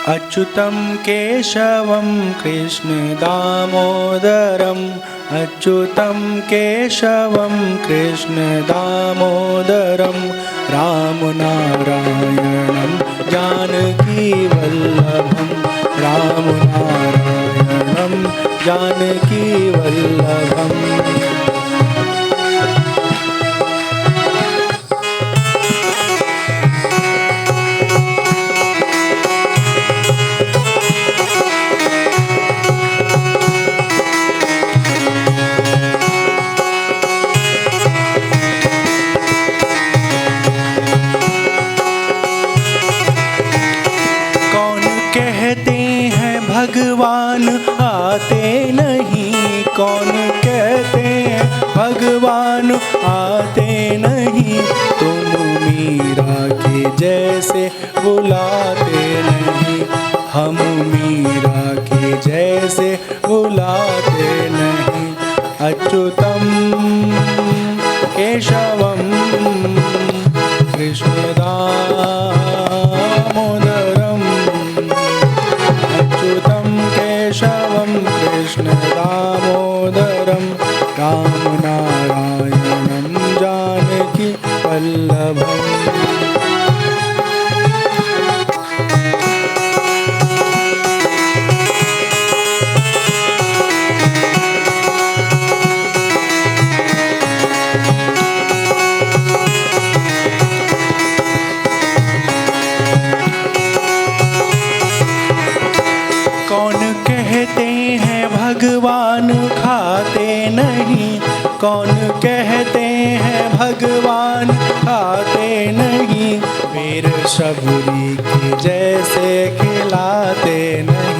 अच्युतं केशवं कृष्ण दामोदरम् अच्युतं केशवं कृष्ण दामोदरं रामनारायणं जानकीवल्लभं रामनारायणं जानकीवल्लभम्। भगवान आते नहीं, कौन कहते हैं भगवान आते नहीं, तुम मीरा के जैसे बुलाते नहीं, हम मीरा के जैसे बुलाते नहीं। अच्युतम केशवम कृष्ण दामोदरम अच्युतं केशवं कृष्ण दामोदरं रामनारायणं जानकी वल्लभम्। भगवान खाते नहीं, कौन कहते हैं भगवान खाते नहीं, फिर शबरी के जैसे खिलाते नहीं।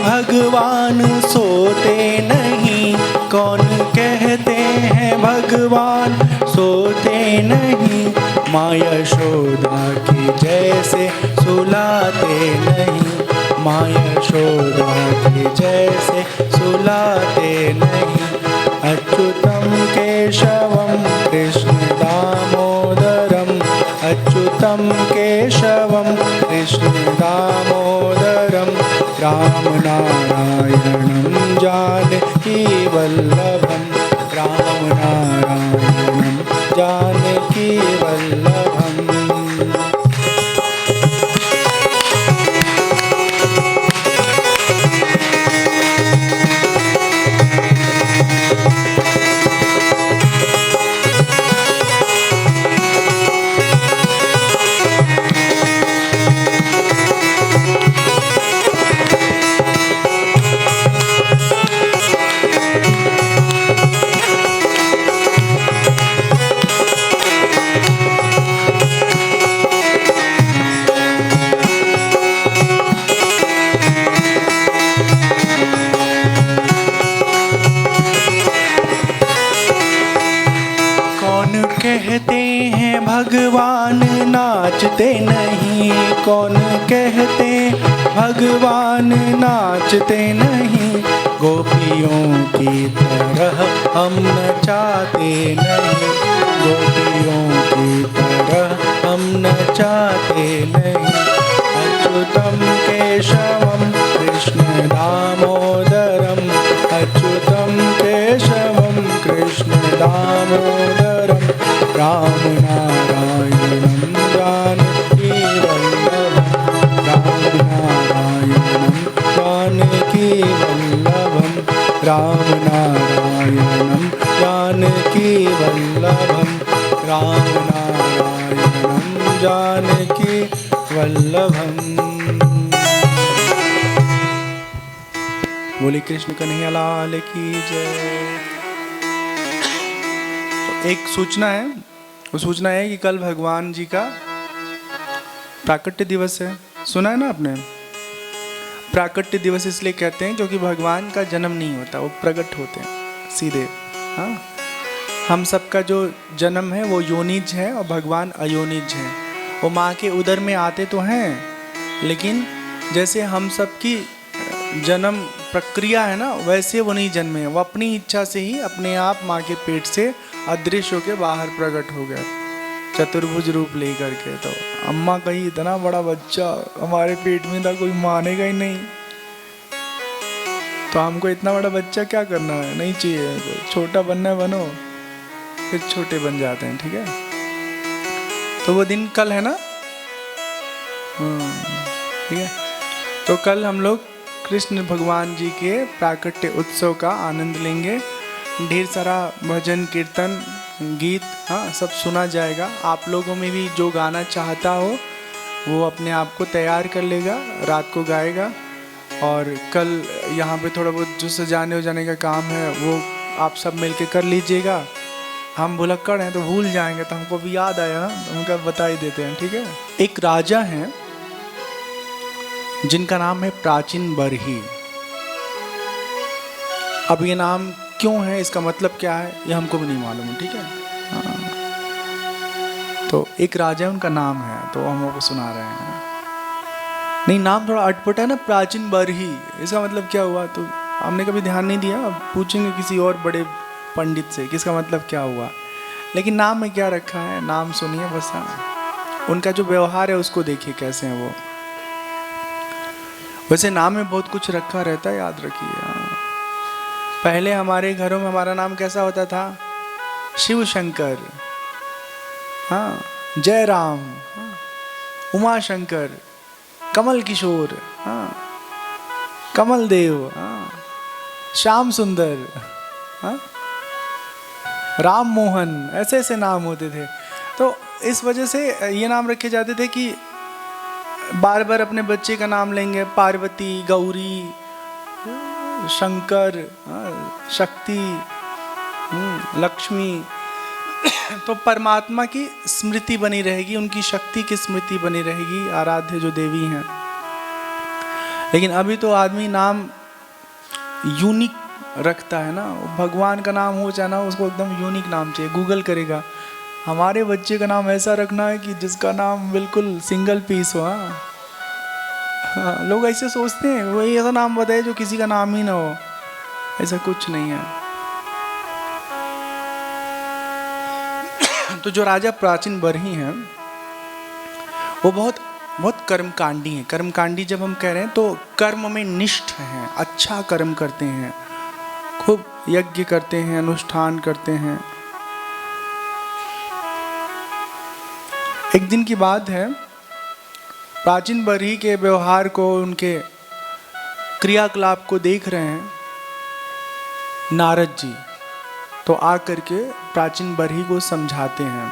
भगवान सोते नहीं, कौन कहते हैं भगवान सोते नहीं, माँ यशोदा की जैसे सुलाते नहीं, माँ यशोदा की जैसे सुलाते नहीं। अच्युतं केशवं कृष्ण दामोदरम् अच्युतं केशवं कृष्ण दामोदरं रामनारायणं जानकीवल्लभं रामनारायणं जानकीवल्लभम्। कहते हैं भगवान नाचते नहीं, कौन कहते भगवान नाचते नहीं, गोपियों की तरह हम नचाते नहीं, गोपियों की तरह हम नचाते नहीं। अच्युतं केशवं कृष्ण दामोदरम् अच्युतं केशवं कृष्ण दामोदरम् रामनारायणं जानकीवल्लभं रामनारायणं जानकीवल्लभं रामनारायणं जानकीवल्लभं रामनारायणं जानकीवल्लभम्। बोले कृष्ण कन्हैया लाल की जय। एक सूचना है, वो सूचना है कि कल भगवान जी का प्राकट्य दिवस है, सुना है ना आपने? प्राकट्य दिवस इसलिए कहते हैं क्योंकि भगवान का जन्म नहीं होता, वो प्रकट होते हैं सीधे। हाँ, हम सबका जो जन्म है वो योनिज है और भगवान अयोनिज है। वो माँ के उदर में आते तो हैं, लेकिन जैसे हम सबकी जन्म प्रक्रिया है ना, वैसे वो नहीं जन्मे हैं। वो अपनी इच्छा से ही अपने आप माँ के पेट से अदृश्य होकर बाहर प्रकट हो गए, चतुर्भुज रूप ले करके। तो अम्मा कही इतना बड़ा बच्चा हमारे पेट में था, कोई मानेगा ही नहीं, तो हमको इतना बड़ा बच्चा क्या करना है, नहीं चाहिए, छोटा बनना है बनो। फिर छोटे बन जाते हैं, ठीक है। तो वो दिन कल है ना, ठीक है। तो कल हम लोग कृष्ण भगवान जी के प्राकट्य उत्सव का आनंद लेंगे। ढेर सारा भजन कीर्तन गीत, हाँ, सब सुना जाएगा। आप लोगों में भी जो गाना चाहता हो वो अपने आप को तैयार कर लेगा, रात को गाएगा। और कल यहाँ पे थोड़ा बहुत जो सजाने उजाने का काम है वो आप सब मिलके कर लीजिएगा। हम भुलक्कड़ हैं तो भूल जाएंगे, तो हमको भी याद आया तो उनका बता ही देते हैं, ठीक है। एक राजा हैं जिनका नाम है प्राचीन बरही। अब ये नाम क्यों है, इसका मतलब क्या है, ये हमको भी नहीं मालूम है, ठीक है। हाँ। तो एक राजा उनका नाम है, तो हम आपको सुना रहे हैं। नहीं, नाम थोड़ा अटपटा है ना, प्राचीन बरही, इसका मतलब क्या हुआ, तो हमने कभी ध्यान नहीं दिया। अब पूछेंगे किसी और बड़े पंडित से कि इसका मतलब क्या हुआ, लेकिन नाम में क्या रखा है, नाम सुनिए बस। हाँ, उनका जो व्यवहार है उसको देखिए कैसे हैं वो। वैसे नाम में बहुत कुछ रखा रहता है, याद रखिए। हाँ, पहले हमारे घरों में हमारा नाम कैसा होता था, शिव शंकर, हाँ, जय राम, हाँ, उमा शंकर, कमल किशोर, हाँ, कमल देव, हाँ, श्याम सुंदर, हाँ, राम मोहन, ऐसे ऐसे नाम होते थे। तो इस वजह से ये नाम रखे जाते थे कि बार बार अपने बच्चे का नाम लेंगे, पार्वती, गौरी, शंकर, शक्ति, लक्ष्मी, तो परमात्मा की स्मृति बनी रहेगी, उनकी शक्ति की स्मृति बनी रहेगी, आराध्य जो देवी हैं। लेकिन अभी तो आदमी नाम यूनिक रखता है ना, भगवान का नाम हो चाहे ना, उसको एकदम यूनिक नाम चाहिए। गूगल करेगा, हमारे बच्चे का नाम ऐसा रखना है कि जिसका नाम बिल्कुल सिंगल पीस हो। हाँ, लोग ऐसे सोचते हैं, वही ऐसा नाम बताए जो किसी का नाम ही ना हो, ऐसा कुछ नहीं है। तो जो राजा प्राचीन बरही हैं वो बहुत बहुत कर्मकांडी हैं। कर्मकांडी जब हम कह रहे हैं तो कर्म में निष्ठ हैं, अच्छा कर्म करते हैं, खूब यज्ञ करते हैं, अनुष्ठान करते हैं। एक दिन की बात है, प्राचीन बरही के व्यवहार को, उनके क्रियाकलाप को देख रहे हैं नारद जी, तो आकर के प्राचीन बरही को समझाते हैं।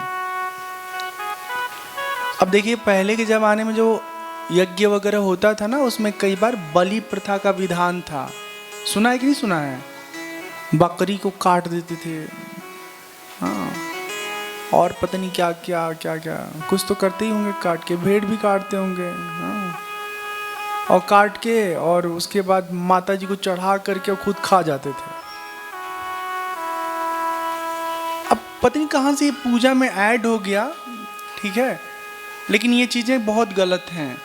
अब देखिए, पहले के ज़माने में जो यज्ञ वगैरह होता था ना, उसमें कई बार बलि प्रथा का विधान था। सुना है कि नहीं सुना है? बकरी को काट देते थे, हाँ, और पता नहीं क्या क्या क्या क्या कुछ तो करते ही होंगे, काट के, भेड़ भी काटते होंगे, हाँ, और काट के और उसके बाद माता जी को चढ़ा करके खुद खा जाते थे। अब पता नहीं कहाँ से ये पूजा में ऐड हो गया, ठीक है, लेकिन ये चीज़ें बहुत गलत हैं।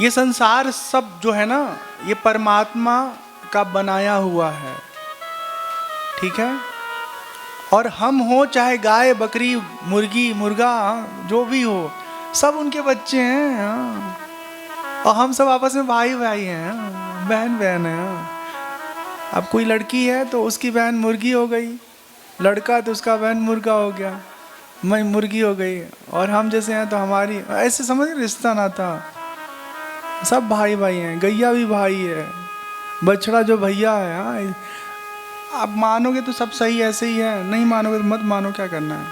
ये संसार सब जो है ना, ये परमात्मा का बनाया हुआ है, ठीक है। और हम हो चाहे गाय, बकरी, मुर्गी, मुर्गा, जो भी हो, सब उनके बच्चे हैं, हाँ। और हम सब आपस में भाई भाई हैं, हाँ, बहन बहन है, हाँ। अब कोई लड़की है तो उसकी बहन मुर्गी हो गई, लड़का तो उसका बहन मुर्गा हो गया, मैं मुर्गी हो गई, और हम जैसे हैं तो हमारी, ऐसे समझ रिश्ता नाता, सब भाई भाई हैं। गैया भी भाई है, बछड़ा जो भैया है, हाँ। आप मानोगे तो सब सही ऐसे ही है, नहीं मानोगे तो मत मानो, क्या करना है।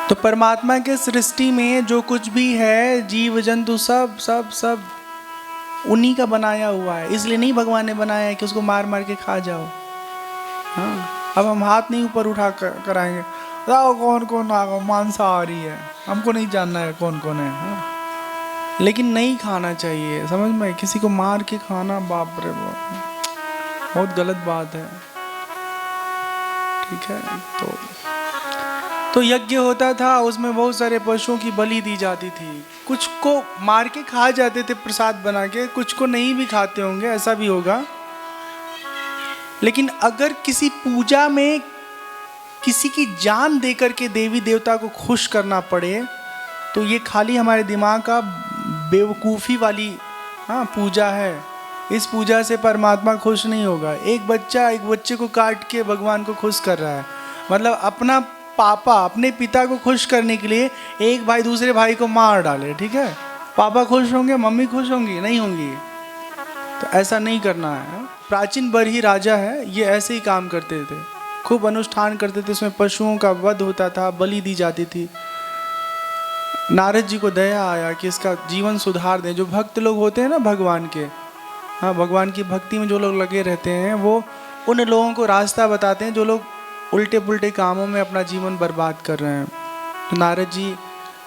तो परमात्मा के सृष्टि में जो कुछ भी है, जीव जंतु, सब सब सब उन्हीं का बनाया हुआ है। इसलिए नहीं भगवान ने बनाया है कि उसको मार मार के खा जाओ, हाँ। अब हम हाथ नहीं ऊपर उठा कराएंगे, बताओ कौन कौन मांसाहारी है, हमको नहीं जानना है कौन कौन है, हाँ? लेकिन नहीं खाना चाहिए, समझ में, किसी को मार के खाना, बाप रे बाप, बहुत गलत बात है, ठीक है। तो यज्ञ होता था, उसमें बहुत सारे पशुओं की बलि दी जाती थी, कुछ को मार के खा जाते थे प्रसाद बना के, कुछ को नहीं भी खाते होंगे, ऐसा भी होगा। लेकिन अगर किसी पूजा में किसी की जान देकर के देवी देवता को खुश करना पड़े, तो ये खाली हमारे दिमाग का बेवकूफ़ी वाली, हाँ, पूजा है। इस पूजा से परमात्मा खुश नहीं होगा। एक बच्चा एक बच्चे को काट के भगवान को खुश कर रहा है, मतलब अपना पापा अपने पिता को खुश करने के लिए एक भाई दूसरे भाई को मार डाले, ठीक है। पापा खुश होंगे, मम्मी खुश होंगी? नहीं होंगी। तो ऐसा नहीं करना है। प्राचीन बरही राजा है, ये ऐसे ही काम करते थे, खूब अनुष्ठान करते थे, उसमें पशुओं का वध होता था, बलि दी जाती थी। नारद जी को दया आया कि इसका जीवन सुधार दें। जो भक्त लोग होते हैं ना भगवान के, हाँ, भगवान की भक्ति में जो लोग लगे रहते हैं, वो उन लोगों को रास्ता बताते हैं जो लोग उल्टे पुल्टे कामों में अपना जीवन बर्बाद कर रहे हैं। तो नारद जी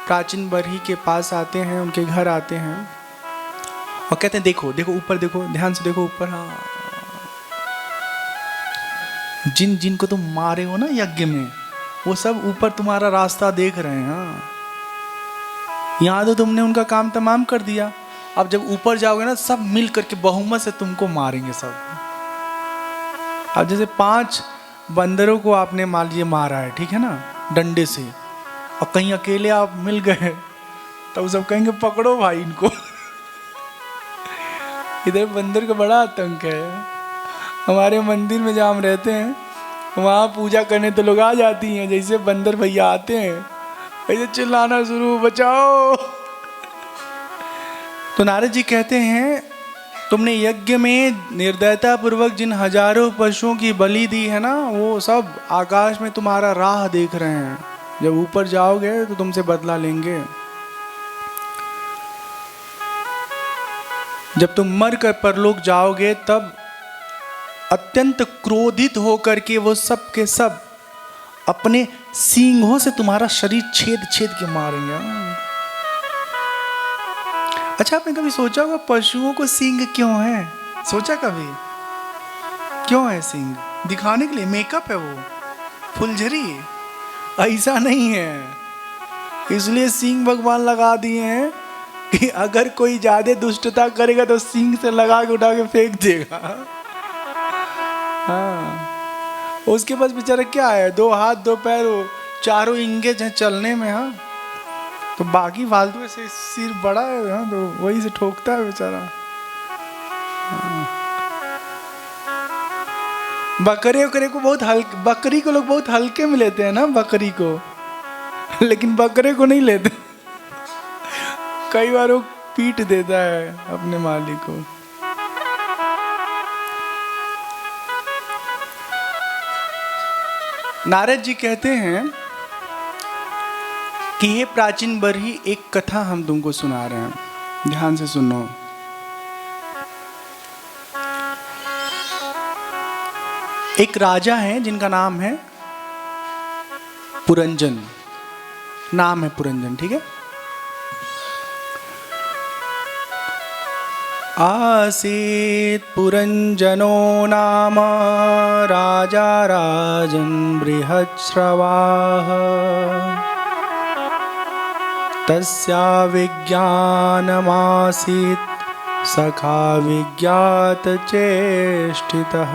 प्राचीन बरही के पास आते हैं, उनके घर आते हैं और कहते हैं देखो देखो ऊपर देखो, ध्यान से देखो ऊपर, हाँ, जिन जिन को तुम मारे हो ना यज्ञ में, वो सब ऊपर तुम्हारा रास्ता देख रहे हैं। हाँ, यहाँ तो तुमने उनका काम तमाम कर दिया, अब जब ऊपर जाओगे ना, सब मिल करके बहुमत से तुमको मारेंगे सब। अब जैसे 5 बंदरों को आपने मान लीजिए मारा है, ठीक है ना, डंडे से, और कहीं अकेले आप मिल गए, तो सब कहेंगे पकड़ो भाई इनको। इधर बंदर का बड़ा आतंक है। हमारे मंदिर में जहाँ हम रहते हैं, वहाँ पूजा करने तो लोग आ जाती हैं, जैसे बंदर भैया आते हैं ऐसे चिल्लाना शुरू, बचाओ। तो नारद जी कहते हैं तुमने यज्ञ में निर्दयता पूर्वक जिन हजारों पशुओं की बलि दी है ना, वो सब आकाश में तुम्हारा राह देख रहे हैं, जब ऊपर जाओगे तो तुमसे बदला लेंगे। जब तुम मर कर परलोक जाओगे, तब अत्यंत क्रोधित होकर के वो सब के सब अपने सींगों से तुम्हारा शरीर छेद छेद के मारेंगे। अच्छा, आपने कभी सोचा होगा पशुओं को सींग क्यों है? सोचा कभी क्यों है सींग? दिखाने के लिए, मेकअप है वो, फुलझड़ी? ऐसा नहीं है। इसलिए सींग भगवान लगा दिए हैं कि अगर कोई ज्यादा दुष्टता करेगा तो सींग से लगा के उठा के फेंक देगा। हाँ, उसके पास बेचारा क्या है, 2 हाथ 2 पैर, 4 इंगेज हैं चलने में, हाँ, तो बाकी फालतू से सिर बड़ा है, हाँ, तो वही से ठोकता है बेचारा। हाँ। बकरे को बहुत हल्के, बकरी को लोग बहुत हल्के में लेते हैं ना, बकरी को, लेकिन बकरे को नहीं लेते। कई बार वो पीट देता है अपने मालिक को। नारद जी कहते हैं कि ये प्राचीन बरही, एक कथा हम तुमको सुना रहे हैं, ध्यान से सुनो। एक राजा है जिनका नाम है पुरंजन, नाम है पुरंजन, ठीक है। आसीत् पुरंजनो नाम राजा राजन् बृहच्छ्रवाः तस्या विज्ञानमासीत् सखा विज्ञात चेष्टितः।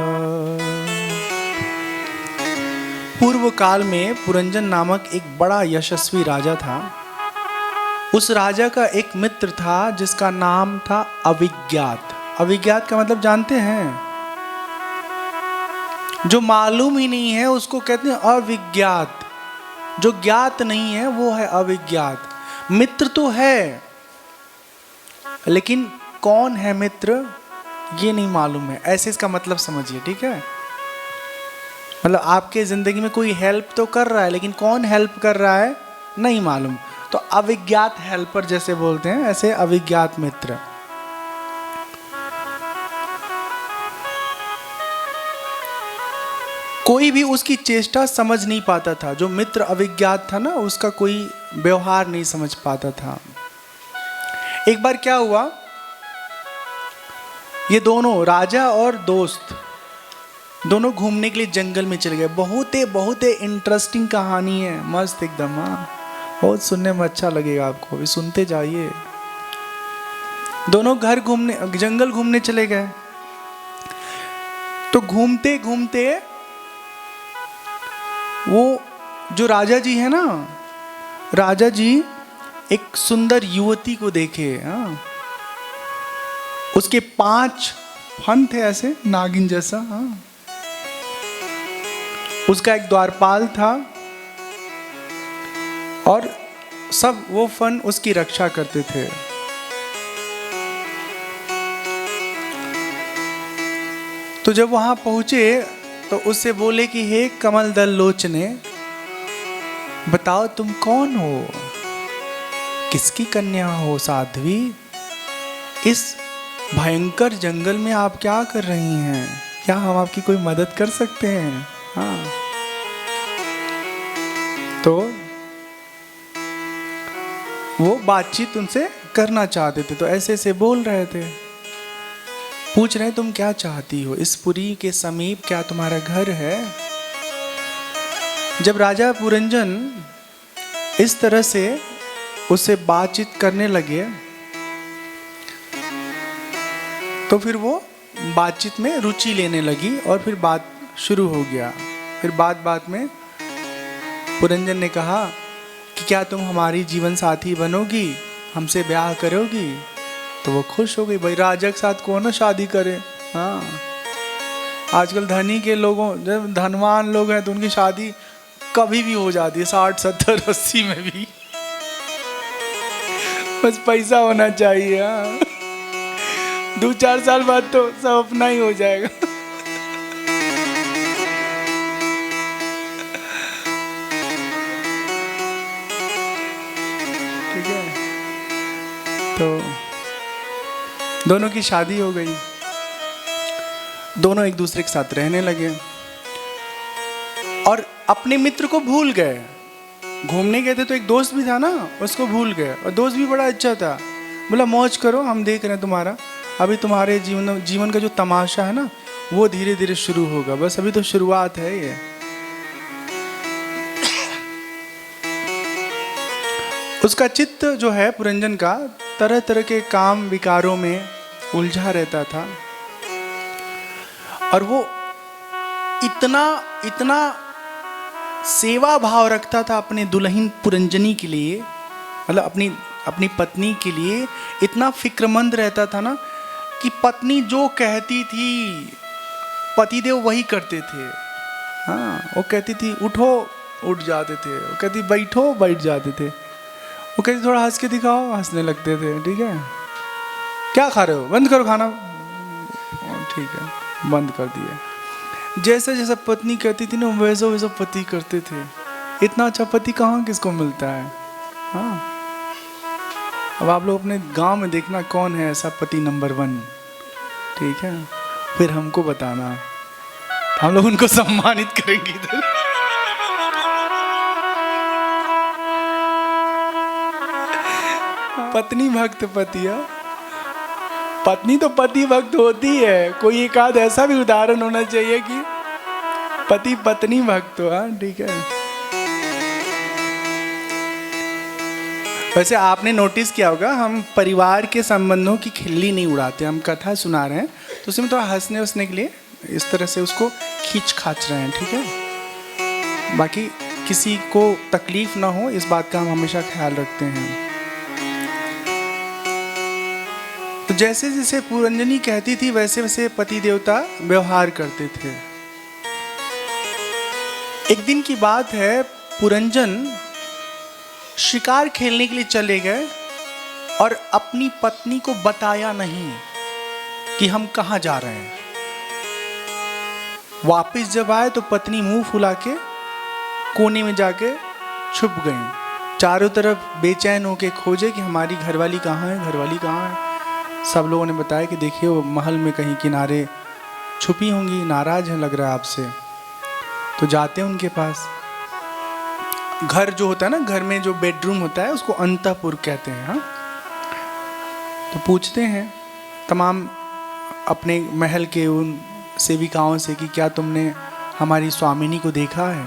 पूर्व काल में पुरंजन नामक एक बड़ा यशस्वी राजा था। उस राजा का एक मित्र था जिसका नाम था अविज्ञात। अविज्ञात का मतलब जानते हैं? जो मालूम ही नहीं है उसको कहते हैं अविज्ञात। जो ज्ञात नहीं है वो है अविज्ञात। मित्र तो है, लेकिन कौन है मित्र ये नहीं मालूम है, ऐसे इसका मतलब समझिए, ठीक है। मतलब आपके जिंदगी में कोई हेल्प तो कर रहा है, लेकिन कौन हेल्प कर रहा है नहीं मालूम, तो अविज्ञात हेल्पर जैसे बोलते हैं, ऐसे अविज्ञात मित्र। कोई भी उसकी चेष्टा समझ नहीं पाता था। जो मित्र अविज्ञात था ना, उसका कोई व्यवहार नहीं समझ पाता था। एक बार क्या हुआ, ये दोनों राजा और दोस्त दोनों घूमने के लिए जंगल में चले गए। बहुत ही इंटरेस्टिंग कहानी है, मस्त एकदम। हाँ, बहुत सुनने में अच्छा लगेगा आपको, भी सुनते जाइए। दोनों जंगल घूमने चले गए। तो घूमते घूमते वो जो राजा जी है ना, राजा जी एक सुंदर युवती को देखे। हाँ, उसके 5 फन थे ऐसे नागिन जैसा। हाँ, उसका एक द्वारपाल था और सब वो फन उसकी रक्षा करते थे। तो जब वहां पहुंचे तो उससे बोले कि हे कमल दल लोचने, बताओ तुम कौन हो, किसकी कन्या हो साध्वी, इस भयंकर जंगल में आप क्या कर रही हैं, क्या हम आपकी कोई मदद कर सकते हैं। हाँ, तो वो बातचीत उनसे करना चाहते थे। तो ऐसे ऐसे बोल रहे थे, पूछ रहे तुम क्या चाहती हो, इस पुरी के समीप क्या तुम्हारा घर है। जब राजा पुरंजन इस तरह से उससे बातचीत करने लगे तो फिर वो बातचीत में रुचि लेने लगी और फिर बात शुरू हो गया। फिर बात में पुरंजन ने कहा कि क्या तुम हमारी जीवन साथी बनोगी, हमसे ब्याह करोगी। तो वो खुश हो गई, भाई राजा के साथ कौन ना शादी करे। हाँ, आजकल धनी के लोगों, जब धनवान लोग हैं तो उनकी शादी कभी भी हो जाती है, 60 70 80 में भी। बस पैसा होना चाहिए। हाँ, 2-4 साल बाद तो सब अपना ही हो जाएगा। ठीक है, तो दोनों की शादी हो गई। दोनों एक दूसरे के साथ रहने लगे और अपने मित्र को भूल गए। घूमने गए थे तो एक दोस्त भी था ना, उसको भूल गए। और दोस्त भी बड़ा अच्छा था, बोला मौज करो, हम देख रहे हैं तुम्हारा, अभी तुम्हारे जीवन का जो तमाशा है ना वो धीरे धीरे शुरू होगा, बस अभी तो शुरुआत है ये। उसका चित्त जो है पुरंजन का तरह तरह के काम विकारों में उलझा रहता था और वो इतना सेवा भाव रखता था अपने दुल्हन पुरंजनी के लिए, मतलब अपनी पत्नी के लिए इतना फिक्रमंद रहता था ना कि पत्नी जो कहती थी पतिदेव वही करते थे। हाँ, वो कहती थी उठो, उठ जाते थे। वो कहती बैठो, बैठ जाते थे। वो कहती थोड़ा हंस के दिखाओ, हंसने लगते थे। ठीक है, क्या खा रहे हो, बंद करो खाना। ठीक है, बंद कर दिया। जैसा जैसा पत्नी कहती थी ना वैसा वैसा पति करते थे। इतना अच्छा पति कहाँ किसको मिलता है। हाँ, अब आप लोग अपने गांव में देखना कौन है ऐसा पति नंबर 1। ठीक है, फिर हमको बताना, हम लोग उनको सम्मानित करेंगे इधर। पत्नी भक्त पतिया, पत्नी तो पति भक्त होती है। कोई एक आध ऐसा भी उदाहरण होना चाहिए कि पति पत्नी भक्त हो। हाँ, ठीक है। वैसे आपने नोटिस किया होगा, हम परिवार के संबंधों की खिल्ली नहीं उड़ाते। हम कथा सुना रहे हैं तो उसमें थोड़ा हंसने उसने के लिए इस तरह से उसको खींच खाच रहे हैं। ठीक है, बाकी किसी को तकलीफ ना हो इस बात का हम हमेशा ख्याल रखते हैं। तो जैसे जैसे पुरंजनी कहती थी वैसे वैसे पति देवता व्यवहार करते थे। एक दिन की बात है, पुरंजन शिकार खेलने के लिए चले गए और अपनी पत्नी को बताया नहीं कि हम कहाँ जा रहे हैं। वापस जब आए तो पत्नी मुंह फुला के कोने में जाके छुप गई। चारों तरफ बेचैन होके खोजे कि हमारी घरवाली कहाँ है, घरवाली कहाँ है। सब लोगों ने बताया कि देखिए वो महल में कहीं किनारे छुपी होंगी, नाराज है लग रहा है आपसे। तो जाते हैं उनके पास। घर जो होता है ना, घर में जो बेडरूम होता है उसको अंतःपुर कहते हैं। हाँ, तो पूछते हैं तमाम अपने महल के उन सेविकाओं से कि क्या तुमने हमारी स्वामिनी को देखा है?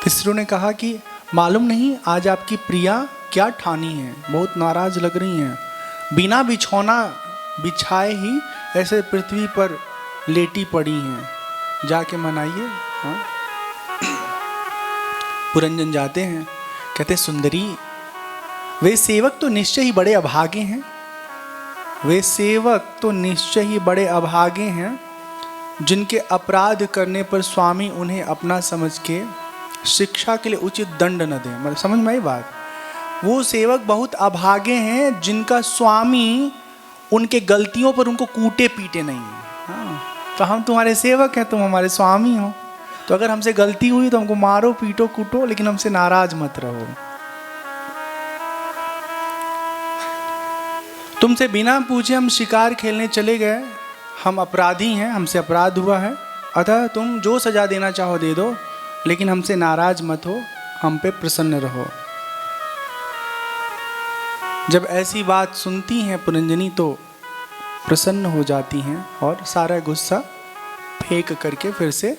स्त्रियों ने कहा कि मालूम नहीं आज आपकी प्रिया क्या ठानी है, बहुत नाराज लग रही हैं, बिना बिछौना बिछाए ही ऐसे पृथ्वी पर लेटी पड़ी हैं, जाके मनाइए। हाँ, पुरंजन जाते हैं, कहते सुंदरी वे सेवक तो निश्चय ही बड़े अभागे हैं, वे सेवक तो निश्चय ही बड़े अभागे हैं जिनके अपराध करने पर स्वामी उन्हें अपना समझ के शिक्षा के लिए उचित दंड न दे। मतलब समझ में आई बात? वो सेवक बहुत अभागे हैं जिनका स्वामी उनके गलतियों पर उनको कूटे पीटे नहीं। हाँ, तो हम तुम्हारे सेवक हैं, तुम हमारे स्वामी हो, तो अगर हमसे गलती हुई तो हमको मारो पीटो कूटो, लेकिन हमसे नाराज मत रहो। तुमसे बिना पूछे हम शिकार खेलने चले गए, हम अपराधी हैं, हमसे अपराध हुआ है, अतः तुम जो सजा देना चाहो दे दो, लेकिन हमसे नाराज मत हो, हम पे प्रसन्न रहो। जब ऐसी बात सुनती हैं पुरंजनी तो प्रसन्न हो जाती हैं और सारा गुस्सा फेंक करके फिर से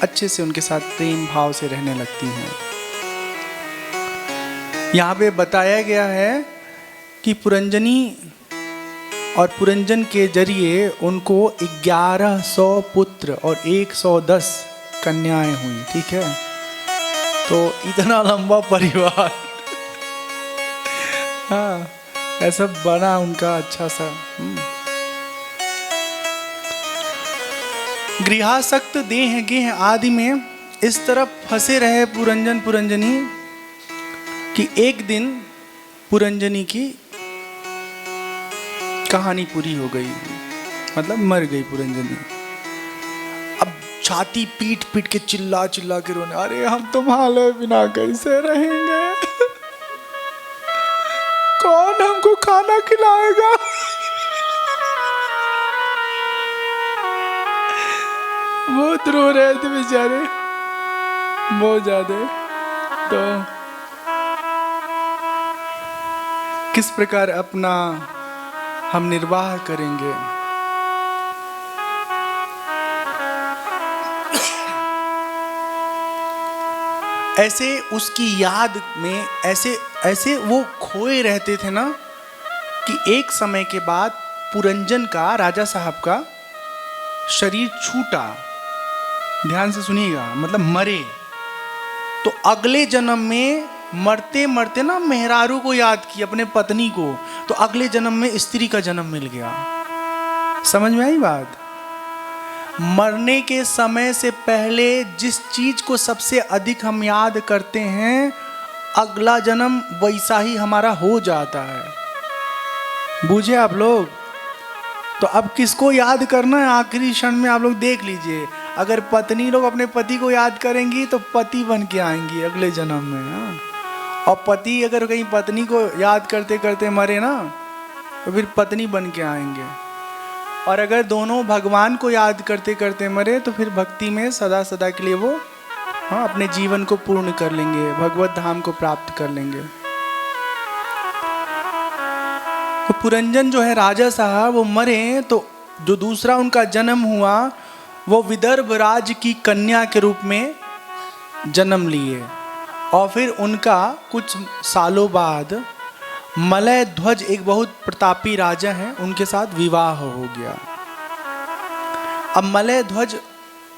अच्छे से उनके साथ प्रेम भाव से रहने लगती हैं। यहाँ पे बताया गया है कि पुरंजनी और पुरंजन के जरिए उनको 1100 पुत्र और 110 कन्याएं हुई। ठीक है, तो इतना लंबा परिवार हाँ, ऐसा बना उनका अच्छा सा। गृहासक्त देह गेह आदि में इस तरफ फंसे रहे पुरंजन पुरंजनी कि एक दिन पुरंजनी की कहानी पूरी हो गई, मतलब मर गई पुरंजनी। अब छाती पीट पीट के चिल्ला चिल्ला के रोने, अरे हम तुम्हारे बिना कैसे रहेंगे, कौन हमको खाना खिलाएगा, बहुत रो रहे थे बेचारे, बहुत ज्यादा। तो किस प्रकार अपना हम निर्वाह करेंगे? ऐसे उसकी याद में ऐसे ऐसे वो खोए रहते थे ना कि एक समय के बाद पुरंजन का, राजा साहब का शरीर छूटा। ध्यान से सुनिएगा, मतलब मरे तो अगले जन्म में मरते मरते ना मेहरारू को याद की, अपने पत्नी को, तो अगले जन्म में स्त्री का जन्म मिल गया। समझ में आई बात? मरने के समय से पहले जिस चीज को सबसे अधिक हम याद करते हैं, अगला जन्म वैसा ही हमारा हो जाता है। बूझे आप लोग? तो अब किसको याद करना है आखिरी क्षण में, आप लोग देख लीजिए। अगर पत्नी लोग अपने पति को याद करेंगी तो पति बन के आएंगी अगले जन्म में। हाँ, और पति अगर कहीं पत्नी को याद करते करते मरे ना तो फिर पत्नी बन के आएंगे। और अगर दोनों भगवान को याद करते करते मरे तो फिर भक्ति में सदा सदा के लिए वो हाँ अपने जीवन को पूर्ण कर लेंगे, भगवत धाम को प्राप्त कर लेंगे। तो पुरंजन जो है राजा साहब, वो मरे तो जो दूसरा उनका जन्म हुआ वो विदर्भ राज्य की कन्या के रूप में जन्म लिए। और फिर उनका कुछ सालों बाद मलय ध्वज, एक बहुत प्रतापी राजा हैं, उनके साथ विवाह हो गया। अब मलय ध्वज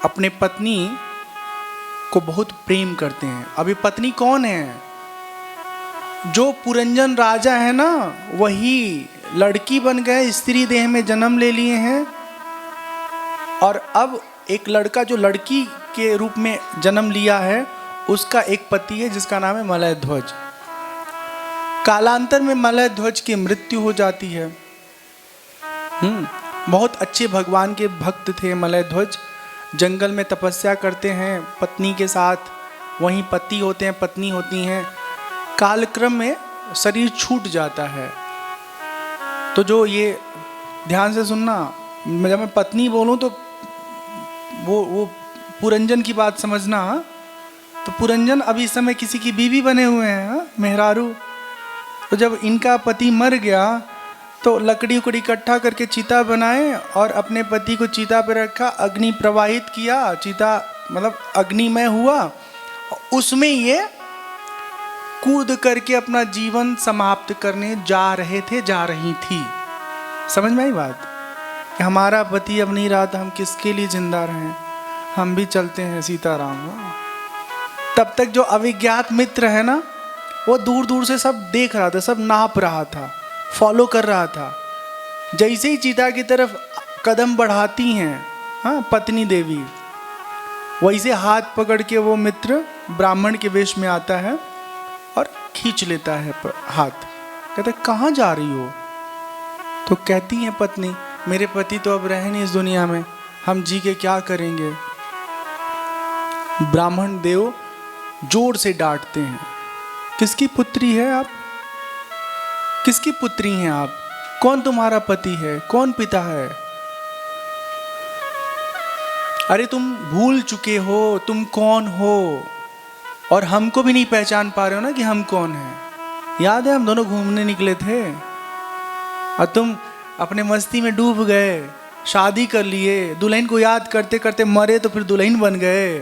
अपने पत्नी को बहुत प्रेम करते हैं। अभी पत्नी कौन है? जो पुरंजन राजा है ना, वही लड़की बन गए, स्त्री देह में जन्म ले लिए हैं। और अब एक लड़का जो लड़की के रूप में जन्म लिया है, उसका एक पति है जिसका नाम है मलय ध्वज। कालांतर में मलय ध्वज की मृत्यु हो जाती है। बहुत अच्छे भगवान के भक्त थे मलय ध्वज। जंगल में तपस्या करते हैं पत्नी के साथ, वहीं पति होते हैं, पत्नी होती हैं। कालक्रम में शरीर छूट जाता है। तो जो ये ध्यान से सुनना, जब मैं पत्नी बोलूं तो वो पुरंजन की बात समझना। तो पुरंजन अभी इस समय किसी की बीवी बने हुए हैं, मेहरारू। तो जब इनका पति मर गया तो लकड़ी उकड़ी इकट्ठा करके चिता बनाए और अपने पति को चिता पे रखा, अग्नि प्रवाहित किया, चिता मतलब अग्निमय हुआ, उसमें ये कूद करके अपना जीवन समाप्त करने जा रहे थे, जा रही थी। समझ में आई बात कि हमारा पति अब नहीं रहा था, हम किसके लिए जिंदा रहें, हम भी चलते हैं सीताराम। तब तक जो अविज्ञात मित्र है ना, वो दूर दूर से सब देख रहा था, सब नाप रहा था, फॉलो कर रहा था। जैसे ही चिता की तरफ कदम बढ़ाती हैं हाँ पत्नी देवी, वैसे हाथ पकड़ के वो मित्र ब्राह्मण के वेश में आता है और खींच लेता है हाथ। कहते कहाँ जा रही हो? तो कहती है पत्नी, मेरे पति तो अब रहे नहीं इस दुनिया में, हम जी के क्या करेंगे। ब्राह्मण देव जोर से डांटते हैं, किसकी पुत्री है आप? किसकी पुत्री हैं आप? कौन तुम्हारा पति है? कौन पिता है? अरे तुम भूल चुके हो तुम कौन हो, और हमको भी नहीं पहचान पा रहे हो ना कि हम कौन हैं। याद है हम दोनों घूमने निकले थे और तुम अपने मस्ती में डूब गए, शादी कर लिए, दुल्हन को याद करते करते मरे तो फिर दुल्हन बन गए।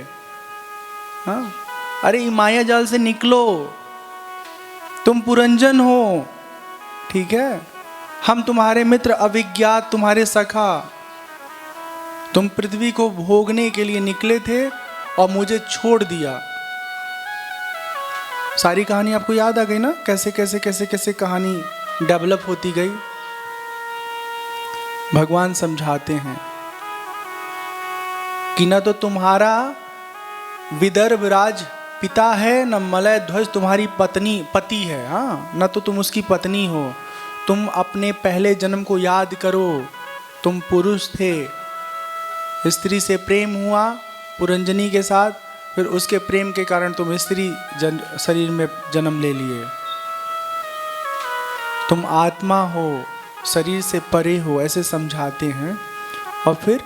हाँ अरे माया जाल से निकलो, तुम पुरंजन हो, ठीक है। हम तुम्हारे मित्र अविज्ञात, तुम्हारे सखा, तुम पृथ्वी को भोगने के लिए निकले थे और मुझे छोड़ दिया। सारी कहानी आपको याद आ गई ना, कैसे कैसे कैसे कैसे कहानी डेवलप होती गई। भगवान समझाते हैं कि न तो तुम्हारा विदर्भ राज पिता है, न मलय ध्वज तुम्हारी पति है। हाँ न तो तुम उसकी पत्नी हो। तुम अपने पहले जन्म को याद करो, तुम पुरुष थे, स्त्री से प्रेम हुआ पुरंजनी के साथ, फिर उसके प्रेम के कारण तुम स्त्री शरीर में जन्म ले लिए। तुम आत्मा हो, शरीर से परे हो, ऐसे समझाते हैं। और फिर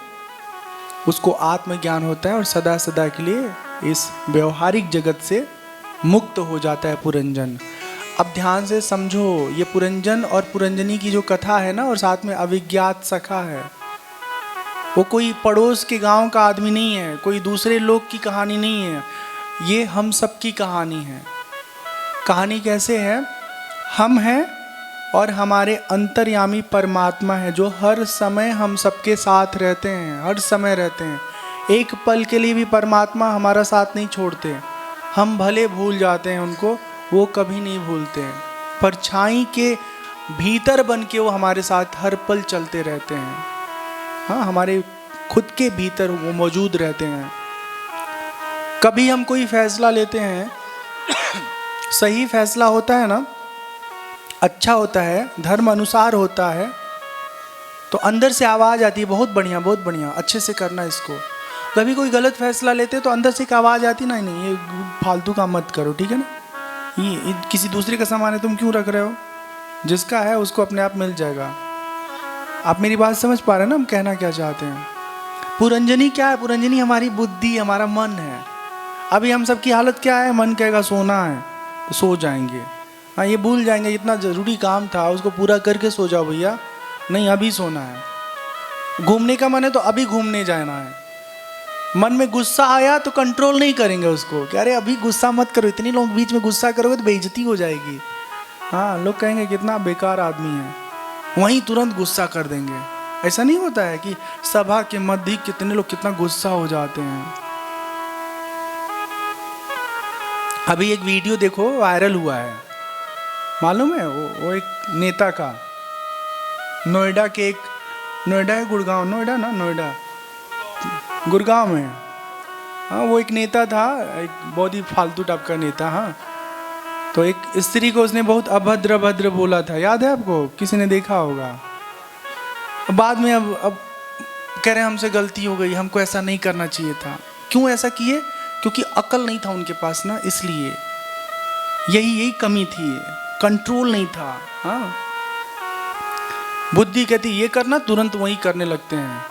उसको आत्मज्ञान होता है और सदा सदा के लिए इस व्यवहारिक जगत से मुक्त हो जाता है पुरंजन। अब ध्यान से समझो, ये पुरंजन और पुरंजनी की जो कथा है ना, और साथ में अविज्ञात सखा है, वो कोई पड़ोस के गांव का आदमी नहीं है, कोई दूसरे लोग की कहानी नहीं है, ये हम सब की कहानी है। कहानी कैसे है? हम हैं और हमारे अंतर्यामी परमात्मा है जो हर समय हम सबके साथ रहते हैं, हर समय रहते हैं। एक पल के लिए भी परमात्मा हमारा साथ नहीं छोड़ते। हम भले भूल जाते हैं उनको, वो कभी नहीं भूलते हैं। परछाई के भीतर बन के वो हमारे साथ हर पल चलते रहते हैं। हाँ हमारे खुद के भीतर वो मौजूद रहते हैं। कभी हम कोई फैसला लेते हैं, सही फैसला होता है ना, अच्छा होता है, धर्म अनुसार होता है, तो अंदर से आवाज़ आती है बहुत बढ़िया बहुत बढ़िया, अच्छे से करना इसको। कभी कोई गलत फैसला लेते तो अंदर से एक आवाज़ आती नहीं नहीं ये फालतू काम मत करो, ठीक है ना, ये किसी दूसरे का सामान है तुम क्यों रख रहे हो, जिसका है उसको अपने आप मिल जाएगा। आप मेरी बात समझ पा रहे हैं ना हम कहना क्या चाहते हैं? पुरंजनी क्या है? पुरंजनी हमारी बुद्धि, हमारा मन है। अभी हम सब की हालत क्या है? मन कहेगा सोना है तो सो जाएंगे, हाँ ये भूल जाएंगे इतना ज़रूरी काम था उसको पूरा करके सो जाओ भैया, नहीं अभी सोना है। घूमने का मन है तो अभी घूमने जाना है। मन में गुस्सा आया तो कंट्रोल नहीं करेंगे उसको कि अरे अभी गुस्सा मत करो, इतने लोग बीच में गुस्सा करोगे तो बेइज्जती हो जाएगी। हाँ लोग कहेंगे कितना बेकार आदमी है, वहीं तुरंत गुस्सा कर देंगे। ऐसा नहीं होता है कि सभा के मध्य कितने लोग कितना गुस्सा हो जाते हैं। अभी एक वीडियो देखो वायरल हुआ है, मालूम है वो एक नेता का, नोएडा के एक, नोएडा है गुड़गांव, नोएडा ना, नोएडा गुड़गांव में। हाँ वो एक नेता था, एक बहुत ही फालतू टाइप का नेता। हाँ तो एक स्त्री को उसने बहुत अभद्र भद्र बोला था, याद है आपको? किसी ने देखा होगा। बाद में अब कह रहे हमसे गलती हो गई, हमको ऐसा नहीं करना चाहिए था। क्यों ऐसा किए? क्योंकि अकल नहीं था उनके पास ना, इसलिए यही कमी थी, कंट्रोल नहीं था। हाँ बुद्धि कहती ये करना, तुरंत वही करने लगते हैं।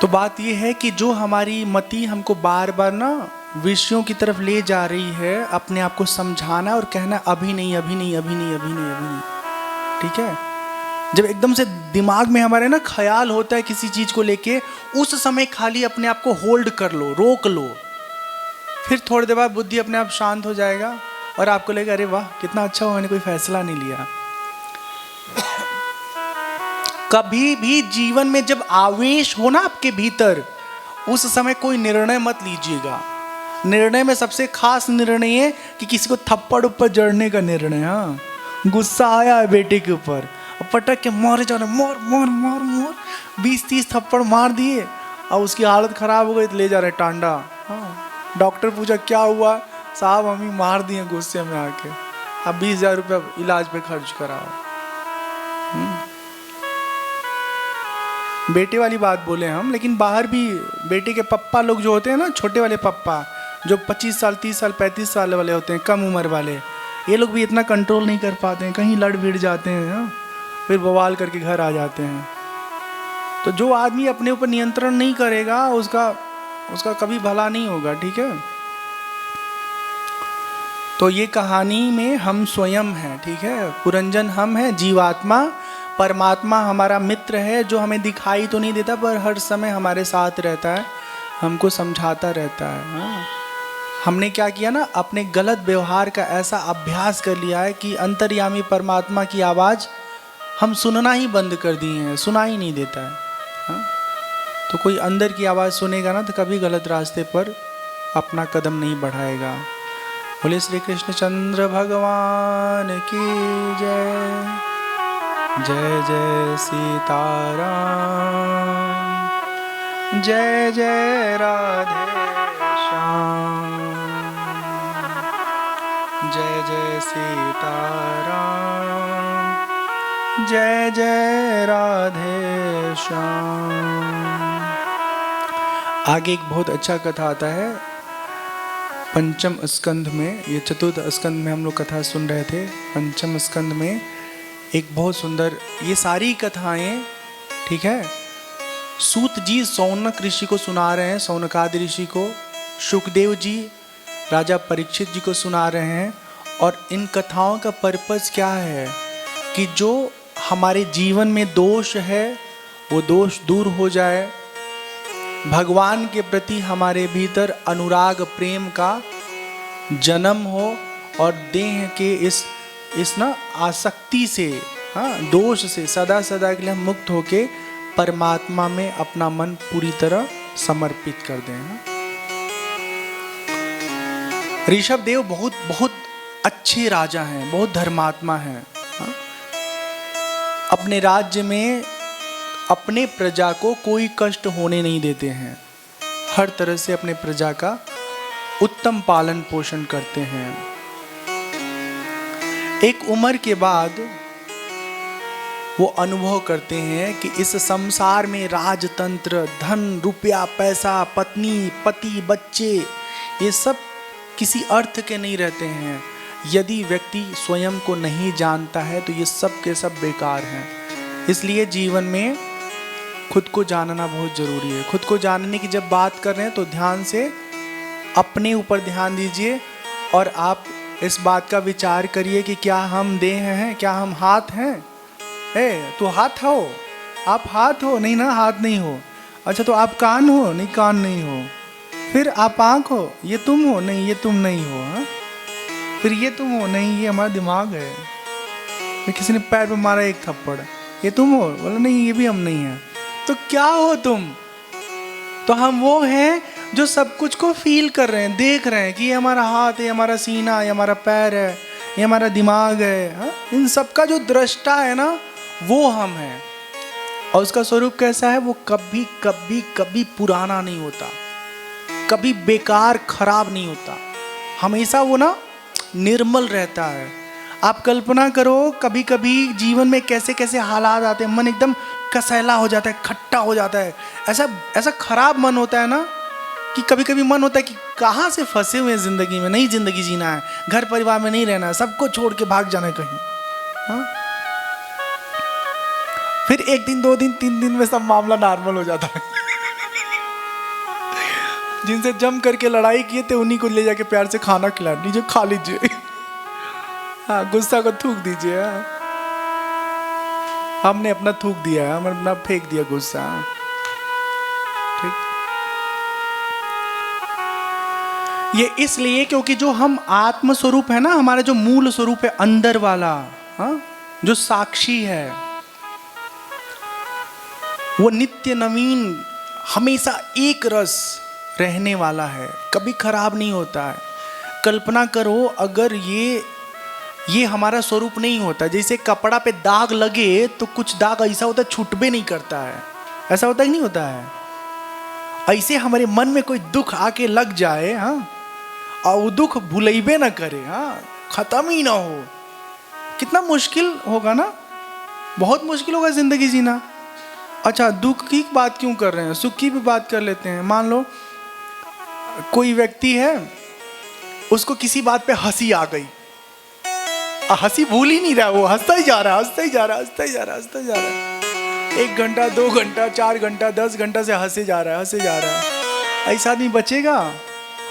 तो बात यह है कि जो हमारी मति हमको बार बार ना विषयों की तरफ ले जा रही है, अपने आप को समझाना और कहना अभी नहीं, अभी नहीं, अभी नहीं, अभी नहीं, अभी नहीं, ठीक है। जब एकदम से दिमाग में हमारे ना ख्याल होता है किसी चीज को लेके, उस समय खाली अपने आप को होल्ड कर लो, रोक लो। फिर थोड़ी देर बाद बुद्धि अपने आप शांत हो जाएगा और आपको लगेगा अरे वाह कितना अच्छा हुआ, मैंने कोई फैसला नहीं लिया। कभी भी जीवन में जब आवेश हो ना आपके भीतर, उस समय कोई निर्णय मत लीजिएगा। निर्णय में सबसे खास निर्णय है कि किसी को थप्पड़ ऊपर जड़ने का निर्णय। हाँ, गुस्सा आया है बेटे के ऊपर, पटक के मारे जा रहे, मोर मोर मोर मोर, 20-30 थप्पड़ मार दिए और उसकी हालत खराब हो गई तो ले जा रहे टांडा। हाँ, डॉक्टर पूछा क्या हुआ, साहब हमें मार दिए गुस्से में आके, अब 20,000 रुपये इलाज पे खर्च कराओ। बेटे वाली बात बोले हम, लेकिन बाहर भी बेटे के पप्पा लोग जो होते हैं ना, छोटे वाले पप्पा जो 25 साल 30 साल 35 साल वाले होते हैं, कम उम्र वाले, ये लोग भी इतना कंट्रोल नहीं कर पाते हैं, कहीं लड़ भिड़ जाते हैं। हाँ? फिर बवाल करके घर आ जाते हैं। तो जो आदमी अपने ऊपर नियंत्रण नहीं करेगा उसका कभी भला नहीं होगा, ठीक है। तो ये कहानी में हम स्वयं हैं, ठीक है। पुरंजन हम हैं, जीवात्मा, परमात्मा हमारा मित्र है जो हमें दिखाई तो नहीं देता पर हर समय हमारे साथ रहता है, हमको समझाता रहता है। हाँ, हमने क्या किया ना, अपने गलत व्यवहार का ऐसा अभ्यास कर लिया है कि अंतर्यामी परमात्मा की आवाज़ हम सुनना ही बंद कर दिए हैं, सुना ही नहीं देता है। हाँ? तो कोई अंदर की आवाज़ सुनेगा ना तो कभी गलत रास्ते पर अपना कदम नहीं बढ़ाएगा। बोले श्री कृष्ण चंद्र भगवान की जय। जय जय सीताराम, जय जय राधे श्याम, जय जय सीताराम, जय जय राधे श्याम। आगे एक बहुत अच्छा कथा आता है पंचम स्कंध में, ये चतुर्थ स्कंध में हम लोग कथा सुन रहे थे। पंचम स्कंध में एक बहुत सुंदर, ये सारी कथाएं, ठीक है, सूत जी सौनक ऋषि को सुना रहे हैं, सौनकादि ऋषि को, शुकदेव जी राजा परीक्षित जी को सुना रहे हैं। और इन कथाओं का पर्पस क्या है कि जो हमारे जीवन में दोष है वो दोष दूर हो जाए, भगवान के प्रति हमारे भीतर अनुराग प्रेम का जन्म हो और देह के इस ना आसक्ति से, हाँ, दोष से सदा सदा के लिए हम मुक्त होके परमात्मा में अपना मन पूरी तरह समर्पित कर दें। ऋषभ देव बहुत बहुत अच्छे राजा हैं, बहुत धर्मात्मा हैं। हाँ? अपने राज्य में अपने प्रजा को कोई कष्ट होने नहीं देते हैं, हर तरह से अपने प्रजा का उत्तम पालन पोषण करते हैं। एक उम्र के बाद वो अनुभव करते हैं कि इस संसार में राजतंत्र, धन, रुपया, पैसा, पत्नी, पति, बच्चे, ये सब किसी अर्थ के नहीं रहते हैं। यदि व्यक्ति स्वयं को नहीं जानता है तो ये सब के सब बेकार हैं। इसलिए जीवन में खुद को जानना बहुत ज़रूरी है। खुद को जानने की जब बात कर रहे हैं तो ध्यान से अपने ऊपर ध्यान दीजिए और आप इस बात का विचार करिए कि क्या हम देह हैं, क्या हम हाथ हैं। तो हाथ हो, आप हाथ हो, नहीं ना, हाथ नहीं हो। अच्छा तो आप कान हो, नहीं कान नहीं हो। फिर आप आँख हो, ये तुम हो, नहीं ये तुम नहीं हो। हाँ, फिर ये तुम हो, नहीं ये हमारा दिमाग है। फिर किसी ने पैर पे मारा एक थप्पड़, ये तुम हो, बोला नहीं ये भी हम नहीं हैं। तो क्या हो तुम? तो हम वो हैं जो सब कुछ को फील कर रहे हैं, देख रहे हैं कि ये हमारा हाथ है, हमारा सीना, ये हमारा पैर है, ये हमारा दिमाग है। हाँ? इन सब का जो दृष्टा है ना, वो हम हैं। और उसका स्वरूप कैसा है? वो कभी कभी कभी पुराना नहीं होता, कभी बेकार खराब नहीं होता, हमेशा वो ना निर्मल रहता है। आप कल्पना करो कभी कभी जीवन में कैसे कैसे हालात आते हैं, मन एकदम कसैला हो जाता है, खट्टा हो जाता है, ऐसा खराब मन होता है ना कि कभी कभी मन होता है कि कहाँ से फंसे हुए हैं जिंदगी में, नई जिंदगी जीना है, घर परिवार में नहीं रहना है, सबको छोड़ के भाग जाना है कहीं। हाँ? फिर एक दिन, 2 दिन, 3 दिन में सब मामला नॉर्मल हो जाता है। जिनसे जम करके लड़ाई किए थे उन्हीं को ले जाके प्यार से खाना खिला लीजिए, खा लीजिए। हाँ, गुस्सा को थूक दीजिए। हमने अपना थूक दिया है, हमने अपना फेंक दिया गुस्सा। ठीक, ये इसलिए क्योंकि जो हम आत्म स्वरूप है ना, हमारा जो मूल स्वरूप है अंदर वाला, हाँ, जो साक्षी है, वो नित्य नवीन हमेशा एक रस रहने वाला है, कभी खराब नहीं होता है। कल्पना करो अगर ये हमारा स्वरूप नहीं होता, जैसे कपड़ा पे दाग लगे तो कुछ दाग ऐसा होता है छूटबे नहीं करता है, ऐसा होता ही नहीं होता है। ऐसे हमारे मन में कोई दुख आके लग जाए, हाँ, और वो दुख भुलैबे ना करे, हाँ, खत्म ही ना हो, कितना मुश्किल होगा ना, बहुत मुश्किल होगा जिंदगी जीना। अच्छा, दुख की बात क्यों कर रहे हैं, सुख की भी बात कर लेते हैं। मान लो कोई व्यक्ति है, उसको किसी बात पे हंसी आ गई, हंसी भूल ही नहीं रहा, वो हंसता ही जा रहा, हंसता ही जा रहा, हंसता ही जा रहा, हंसता ही जा रहा, 1 घंटा 2 घंटा 4 घंटा 10 घंटा से हंसे जा रहा है, हंसे जा रहा है। ऐसा नहीं बचेगा,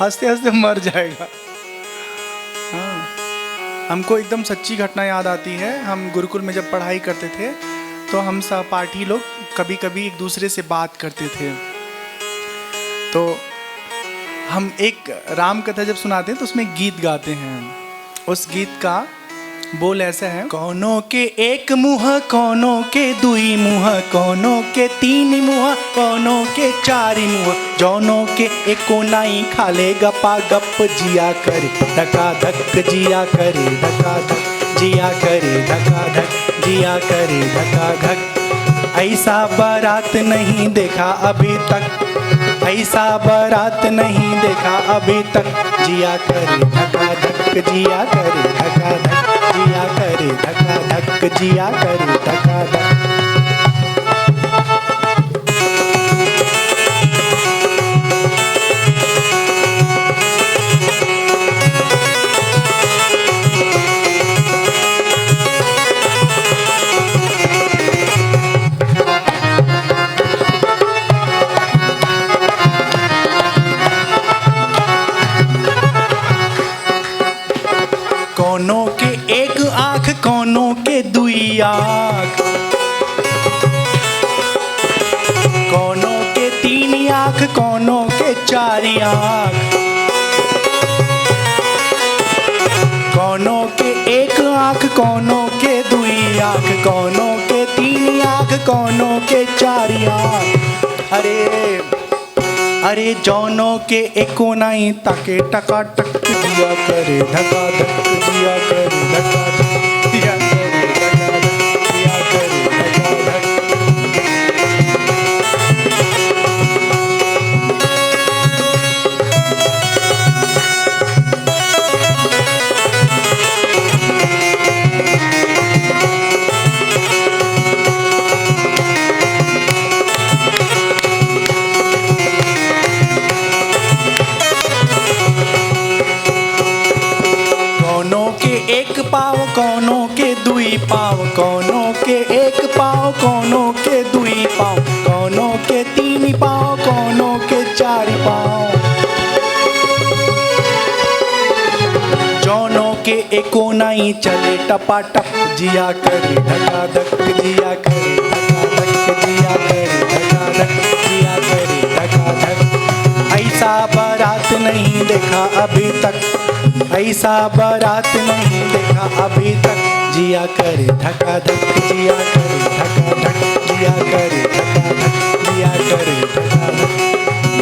हंसते हंसते मर जाएगा। हाँ, हमको एकदम सच्ची घटना याद आती है। हम गुरुकुल में जब पढ़ाई करते थे तो हम सहपाठी लोग कभी कभी एक दूसरे से बात करते थे, तो हम एक राम कथा जब सुनाते हैं तो उसमें गीत गाते हैं। उस गीत का बोल ऐसा है, कौनों के एक मुँह, कौनों के दुई मुँह, कौनों के 3 मुँह, कौनों के 4 मुँह, जौनों के एको नाई खाले गपा गप, जिया करे धका धक, जिया करे धका धक, जिया करे धका धक, जिया करे धका धक। ऐसा बारात नहीं देखा अभी तक, ऐसा बारात नहीं देखा अभी तक, जिया करे धका धक, जिया करे धका धक, जिया करे धका धक, जिया करे धका धक। कौनों के एक आँख, कौनों के दुई आँख, कौनों के 3 आँख, कौनों के 4 आँख, कौनों के एक आँख, कौनों के दुई आँख, कौनों के 3 आँख, कौनों के 4 आँख। अरे जौनों के एको नाई ताके टका टक, जिया करे धका धक, जिया करे धका धक, जिया करे धका धक, जिया करे धका धक। एक पाव, कौनों के दुई पाव, कौनों के एक पाव, कौनों के दुई पाव, कौनों के 3 पाव, कौनों के 4 पाव, जौनों के एको नाई चले टपा टप, जिया करे धका धक, जिया करे धका धक, जिया करे धका धक, जिया करे धका धक। ऐसा बारात नहीं देखा अभी तक, ऐसा बारात नहीं देखा अभी तक, जिया करे धका धक, जिया करे धका धक, जिया करे धका धक, जिया करे धका धक,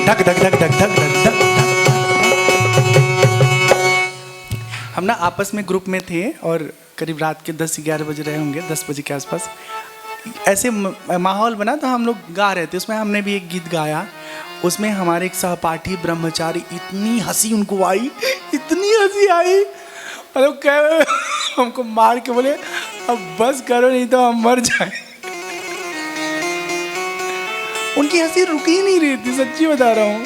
धक धक धक धक धक धक धक। हम ना आपस में ग्रुप में थे और करीब रात के 10-11 बज रहे होंगे, 10 बजे के आसपास ऐसे माहौल बना तो हम लोग गा रहे थे। उसमें हमने भी एक गीत गाया, उसमें हमारे एक सहपाठी ब्रह्मचारी, इतनी हंसी उनको आई, इतनी हंसी आई, मतलब कह हमको मार के बोले अब बस करो नहीं तो हम मर जाए। उनकी हंसी रुक ही नहीं रही थी, सच्ची बता रहा हूँ।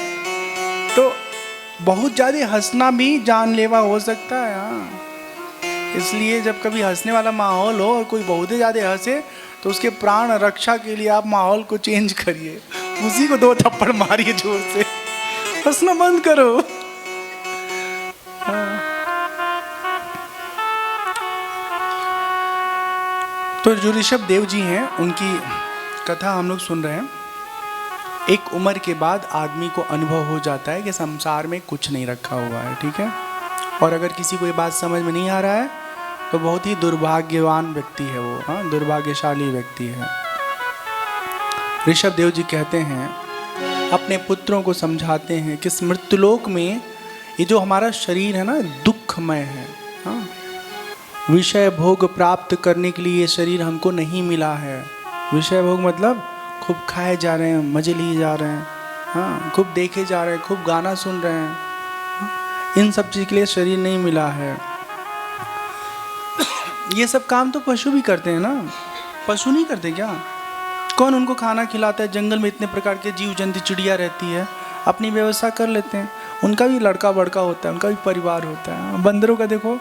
तो बहुत ज़्यादा हंसना भी जानलेवा हो सकता है। हाँ, इसलिए जब कभी हंसने वाला माहौल हो और कोई बहुत ही ज़्यादा हंसे तो उसके प्राण रक्षा के लिए आप माहौल को चेंज करिए, उसी को 2 थप्पड़ मारिए जोर से, हंसना बंद करो। तो जो ऋषभ देव जी हैं, उनकी कथा हम लोग सुन रहे हैं। एक उम्र के बाद आदमी को अनुभव हो जाता है कि संसार में कुछ नहीं रखा हुआ है, ठीक है। और अगर किसी को ये बात समझ में नहीं आ रहा है तो बहुत ही दुर्भाग्यवान व्यक्ति है वो, हाँ, दुर्भाग्यशाली व्यक्ति है। ऋषभ देव जी कहते हैं, अपने पुत्रों को समझाते हैं कि मृत्युलोक में ये जो हमारा शरीर है ना, दुखमय है, हाँ। विषय भोग प्राप्त करने के लिए ये शरीर हमको नहीं मिला है। विषय भोग मतलब खूब खाए जा रहे हैं, मजे लिए जा रहे हैं, हाँ, खूब देखे जा रहे हैं, खूब गाना सुन रहे हैं, इन सब चीज़ के लिए शरीर नहीं मिला है। ये सब काम तो पशु भी करते हैं ना, पशु नहीं करते क्या? कौन उनको खाना खिलाता है? जंगल में इतने प्रकार के जीव जंतु, चिड़िया रहती है, अपनी व्यवस्था कर लेते हैं। उनका भी लड़का बड़का होता है, उनका भी परिवार होता है। बंदरों का देखो,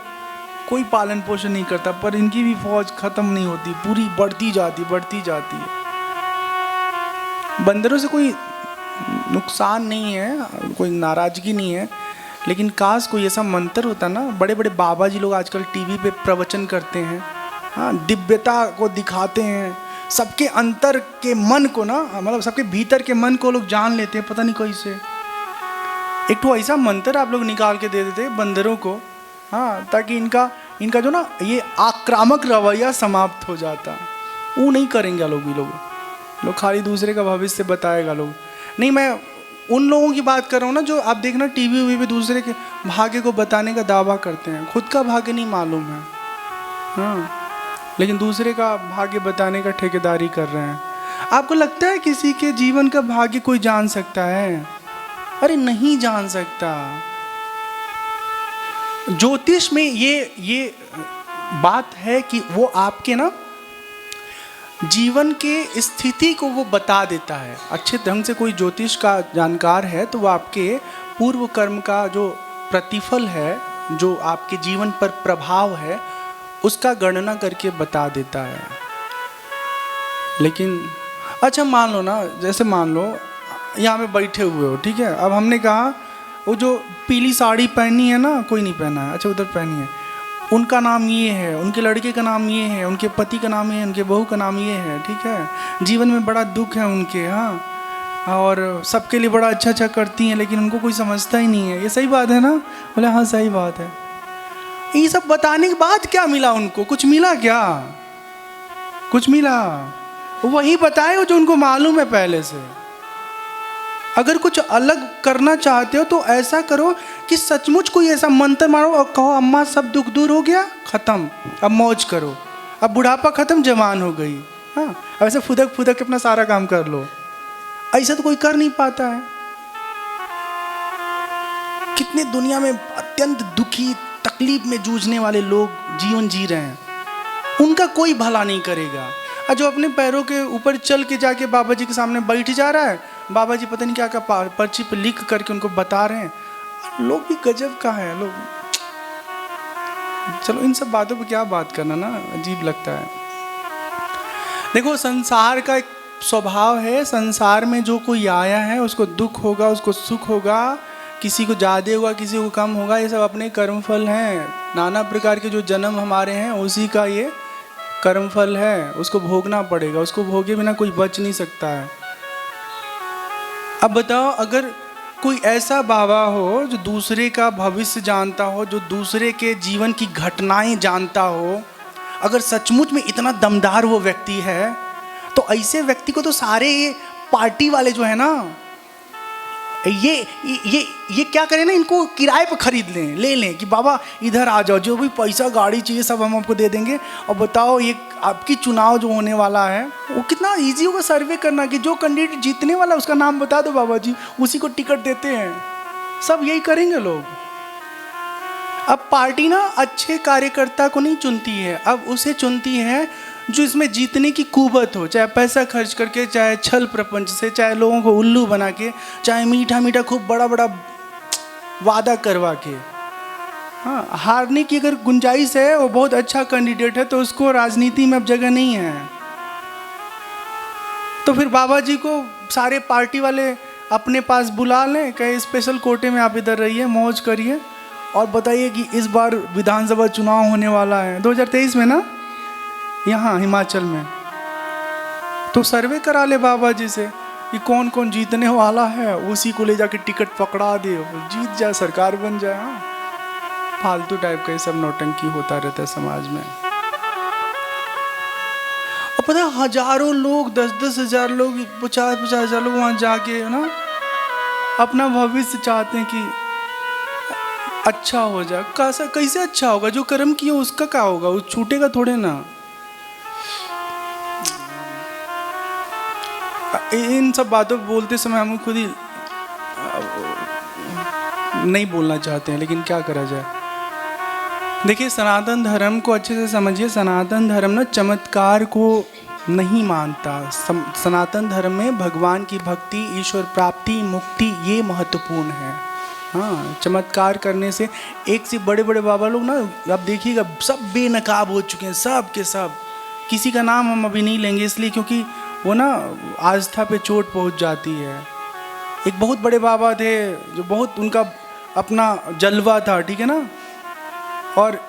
कोई पालन पोषण नहीं करता, पर इनकी भी फौज खत्म नहीं होती, पूरी बढ़ती जाती है। बंदरों से कोई नुकसान नहीं है, कोई नाराजगी नहीं है, लेकिन काश कोई ऐसा मंत्र होता ना। बड़े बड़े बाबा जी लोग आजकल टीवी पे प्रवचन करते हैं, हाँ, दिव्यता को दिखाते हैं, सबके अंतर के मन को ना, मतलब सबके भीतर के मन को लोग जान लेते हैं, पता नहीं कैसे। एक तो ऐसा मंत्र आप लोग निकाल के दे देते बंदरों को, हाँ, ताकि इनका जो ना ये आक्रामक रवैया समाप्त हो जाता। वो नहीं करेंगे लोग खाली दूसरे का भविष्य बताएगा लोग। नहीं, मैं उन लोगों की बात कर रहा हूँ ना, जो आप देखना टीवी पे दूसरे के भाग्य को बताने का दावा करते हैं, खुद का भाग्य नहीं मालूम है, हाँ, लेकिन दूसरे का भाग्य बताने का ठेकेदारी कर रहे हैं। आपको लगता है किसी के जीवन का भाग्य कोई जान सकता है? अरे नहीं जान सकता। ज्योतिष में ये बात है कि वो आपके ना जीवन के स्थिति को वो बता देता है। अच्छे ढंग से कोई ज्योतिष का जानकार है तो वो आपके पूर्व कर्म का जो प्रतिफल है, जो आपके जीवन पर प्रभाव है, उसका गणना करके बता देता है। लेकिन अच्छा मान लो ना, जैसे मान लो यहाँ पे बैठे हुए हो, ठीक है। अब हमने कहा वो जो पीली साड़ी पहनी है ना, कोई नहीं पहना है, अच्छा उधर पहनी है, उनका नाम ये है, उनके लड़के का नाम ये है, उनके पति का नाम ये है, उनके बहू का नाम ये है, ठीक है। जीवन में बड़ा दुख है उनके, हाँ, और सबके लिए बड़ा अच्छा करती हैं, लेकिन उनको कोई समझता ही नहीं है। ये सही बात है ना? बोले हाँ सही बात है। ये सब बताने के बाद क्या मिला उनको? कुछ मिला क्या? कुछ मिला? वही बताए जो उनको मालूम है पहले से। अगर कुछ अलग करना चाहते हो तो ऐसा करो कि सचमुच कोई ऐसा मंत्र मारो और कहो अम्मा सब दुख दूर हो गया, खत्म, अब मौज करो, अब बुढ़ापा खत्म, जवान हो गई, हाँ, ऐसे फुदक फुदक अपना सारा काम कर लो। ऐसा तो कोई कर नहीं पाता है। कितने दुनिया में अत्यंत दुखी, तकलीफ में जूझने वाले लोग जीवन जी रहे हैं, उनका कोई भला नहीं करेगा। और जो अपने पैरों के ऊपर चल के जाके बाबा जी के सामने बैठ जा रहा है, बाबा जी पता नहीं क्या क्या पर्ची पे लिख करके उनको बता रहे हैं। लोग भी गजब का है लोग। चलो इन सब बातों पे क्या बात करना ना, अजीब लगता है। देखो संसार का एक स्वभाव है, संसार में जो कोई आया है उसको दुख होगा, उसको सुख होगा, किसी को ज़्यादा होगा, किसी को कम होगा। ये सब अपने कर्मफल हैं। नाना प्रकार के जो जन्म हमारे हैं उसी का ये कर्मफल है, उसको भोगना पड़ेगा। उसको भोगे बिना कोई बच नहीं सकता है। अब बताओ, अगर कोई ऐसा बाबा हो जो दूसरे का भविष्य जानता हो, जो दूसरे के जीवन की घटनाएं जानता हो, अगर सचमुच में इतना दमदार वो व्यक्ति है, तो ऐसे व्यक्ति को तो सारे ये पार्टी वाले जो है ना, ये क्या करें ना, इनको किराए पर खरीद लें, ले लें कि बाबा इधर आ जाओ, जो भी पैसा गाड़ी चाहिए सब हम आपको दे देंगे। और बताओ ये आपकी चुनाव जो होने वाला है वो कितना इजी होगा सर्वे करना, कि जो कैंडिडेट जीतने वाला उसका नाम बता दो बाबा जी, उसी को टिकट देते हैं। सब यही करेंगे लोग। अब पार्टी ना अच्छे कार्यकर्ता को नहीं चुनती है, अब उसे चुनती है जो इसमें जीतने की कुवत हो, चाहे पैसा खर्च करके, चाहे छल प्रपंच से, चाहे लोगों को उल्लू बना के, चाहे मीठा मीठा खूब बड़ा बड़ा वादा करवा के। हाँ, हारने की अगर गुंजाइश है, वो बहुत अच्छा कैंडिडेट है, तो उसको राजनीति में अब जगह नहीं है। तो फिर बाबा जी को सारे पार्टी वाले अपने पास बुला लें, कहे स्पेशल कोटे में आप इधर रहिए, मौज करिए और बताइए कि इस बार विधानसभा चुनाव होने वाला है 2023 में ना, यहाँ हिमाचल में, तो सर्वे करा ले बाबा जी से कि कौन कौन जीतने वाला है, उसी को ले जाके टिकट पकड़ा दे, जीत जाए, सरकार बन जाए। हाँ, फालतू टाइप का ये सब नौटंकी होता रहता है समाज में। और पता है हजारों लोग, 10-10 हजार लोग, 50-50 हजार लोग वहां जाके ना अपना भविष्य चाहते हैं कि अच्छा हो जाए। कैसे अच्छा होगा? जो कर्म किया उसका क्या होगा? वो छूटेगा थोड़े ना। इन सब बातों बोलते समय हम खुद ही नहीं बोलना चाहते हैं, लेकिन क्या करा जाए। देखिए, सनातन धर्म को अच्छे से समझिए। सनातन धर्म ना चमत्कार को नहीं मानता। सनातन धर्म में भगवान की भक्ति, ईश्वर प्राप्ति, मुक्ति ये महत्वपूर्ण है। हाँ, चमत्कार करने से एक से बड़े बड़े बाबा लोग ना, आप देखिएगा सब बेनकाब हो चुके हैं, सब के सब। किसी का नाम हम अभी नहीं लेंगे इसलिए क्योंकि वो ना आस्था पे चोट पहुंच जाती है। एक बहुत बड़े बाबा थे जो बहुत उनका अपना जलवा था, ठीक है ना, और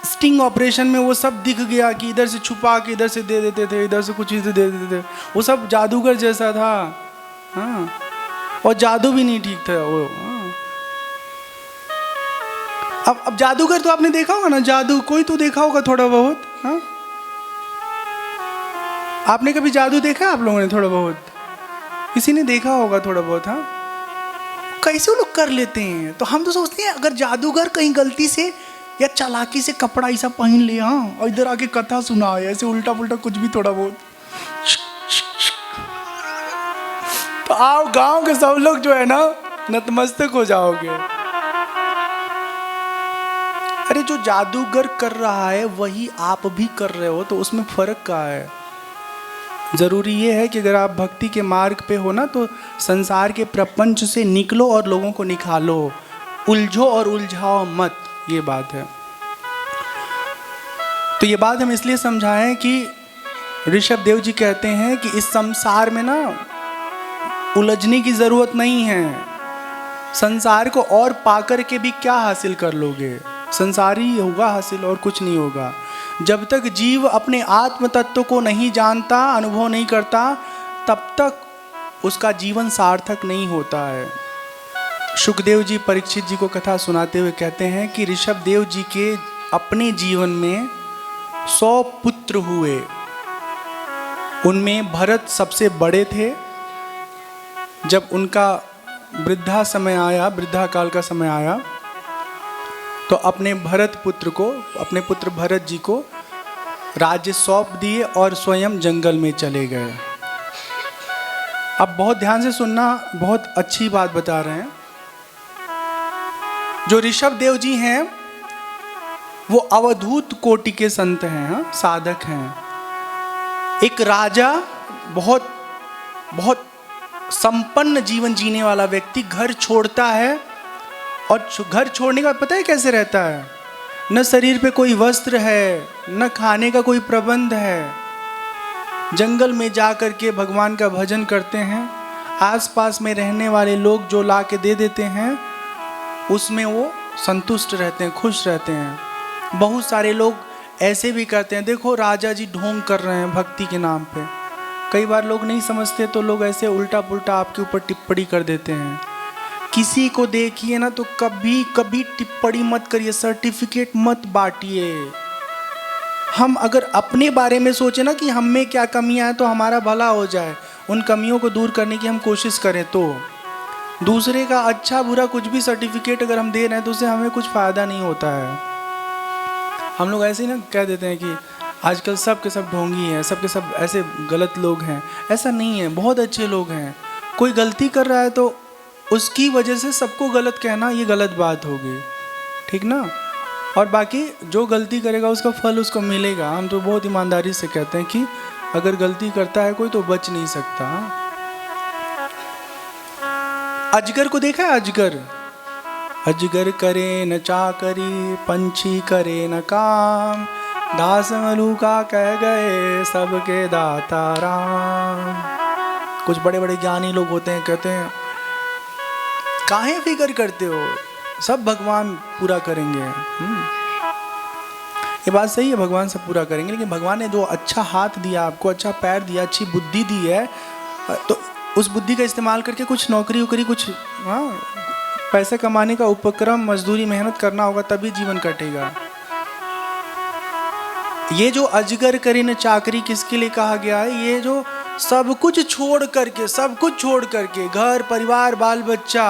स्टिंग ऑपरेशन में वो सब दिख गया कि इधर से छुपा के इधर से दे देते थे, इधर से कुछ इधर दे देते थे, वो सब जादूगर जैसा था। हाँ, और जादू भी नहीं ठीक था वो। हाँ। अब जादूगर तो आपने देखा होगा ना, जादू कोई तो देखा होगा थोड़ा बहुत। हाँ, आपने कभी जादू देखा आप लोगों ने? थोड़ा बहुत किसी ने देखा होगा थोड़ा बहुत। हाँ, कैसे वो लोग कर लेते हैं? तो हम तो सोचते हैं अगर जादूगर कहीं गलती से या चालाकी से कपड़ा ऐसा पहन ले, हाँ, और इधर आके कथा सुनाए, ऐसे उल्टा पुल्टा कुछ भी थोड़ा बहुत, तो आओ गांव के सब लोग जो है ना नतमस्तक हो जाओगे। अरे जो जादूगर कर रहा है वही आप भी कर रहे हो, तो उसमें फर्क क्या है? जरूरी ये है कि अगर आप भक्ति के मार्ग पे हो ना, तो संसार के प्रपंच से निकलो और लोगों को निकालो, उलझो और उलझाओ मत, ये बात है। तो ये बात हम इसलिए समझाएं कि ऋषभ देव जी कहते हैं कि इस संसार में ना उलझने की जरूरत नहीं है। संसार को और पाकर के भी क्या हासिल कर लोगे? संसार ही होगा हासिल, और कुछ नहीं होगा। जब तक जीव अपने आत्म तत्व को नहीं जानता, अनुभव नहीं करता, तब तक उसका जीवन सार्थक नहीं होता है। शुकदेव जी परीक्षित जी को कथा सुनाते हुए कहते हैं कि ऋषभ देव जी के अपने जीवन में 100 पुत्र हुए, उनमें भरत सबसे बड़े थे। जब उनका वृद्धा समय आया, वृद्धा काल का समय आया, तो अपने भरत पुत्र को, अपने पुत्र भरत जी को राज्य सौंप दिए और स्वयं जंगल में चले गए। अब बहुत ध्यान से सुनना, बहुत अच्छी बात बता रहे हैं। जो ऋषभ देव जी हैं वो अवधूत कोटि के संत हैं, हाँ, साधक हैं। एक राजा, बहुत बहुत संपन्न जीवन जीने वाला व्यक्ति घर छोड़ता है, और घर छोड़ने के बाद पता है कैसे रहता है? न शरीर पे कोई वस्त्र है, न खाने का कोई प्रबंध है। जंगल में जा कर के भगवान का भजन करते हैं। आसपास में रहने वाले लोग जो ला के दे देते हैं उसमें वो संतुष्ट रहते हैं, खुश रहते हैं। बहुत सारे लोग ऐसे भी करते हैं, देखो राजा जी ढोंग कर रहे हैं भक्ति के नाम पे। कई बार लोग नहीं समझते तो लोग ऐसे उल्टा पुल्टा आपके ऊपर टिप्पणी कर देते हैं। किसी को देखिए ना तो कभी कभी टिप्पणी मत करिए, सर्टिफिकेट मत बांटिए। हम अगर अपने बारे में सोचे ना कि हम में क्या कमियां हैं तो हमारा भला हो जाए, उन कमियों को दूर करने की हम कोशिश करें, तो दूसरे का अच्छा बुरा कुछ भी सर्टिफिकेट अगर हम दे रहे हैं तो उससे हमें कुछ फ़ायदा नहीं होता है। हम लोग ऐसे ही ना कह देते हैं कि आजकल सब के सब ढोंगी हैं, सब के सब ऐसे गलत लोग हैं। ऐसा नहीं है, बहुत अच्छे लोग हैं। कोई गलती कर रहा है तो उसकी वजह से सबको गलत कहना ये गलत बात होगी, ठीक ना। और बाकी जो गलती करेगा उसका फल उसको मिलेगा। हम तो बहुत ईमानदारी से कहते हैं कि अगर गलती करता है कोई तो बच नहीं सकता। अजगर को देखा है? अजगर, अजगर करे न चाकरी, पंछी करे न काम, दास मलूका कह गए सबके दाता राम। कुछ बड़े बड़े ज्ञानी लोग होते हैं, कहते हैं काहे फिक्र करते हो, सब भगवान पूरा करेंगे। ये बात सही है, भगवान सब पूरा करेंगे, लेकिन भगवान ने जो अच्छा हाथ दिया आपको, अच्छा पैर दिया, अच्छी बुद्धि दी है, तो उस बुद्धि का इस्तेमाल करके कुछ नौकरी वोकरी, कुछ पैसे कमाने का उपक्रम, मजदूरी, मेहनत करना होगा, तभी जीवन कटेगा। ये जो अजगर करीन चाकरी किसके लिए कहा गया है? ये जो सब कुछ छोड़ करके, सब कुछ छोड़ करके, घर परिवार बाल बच्चा,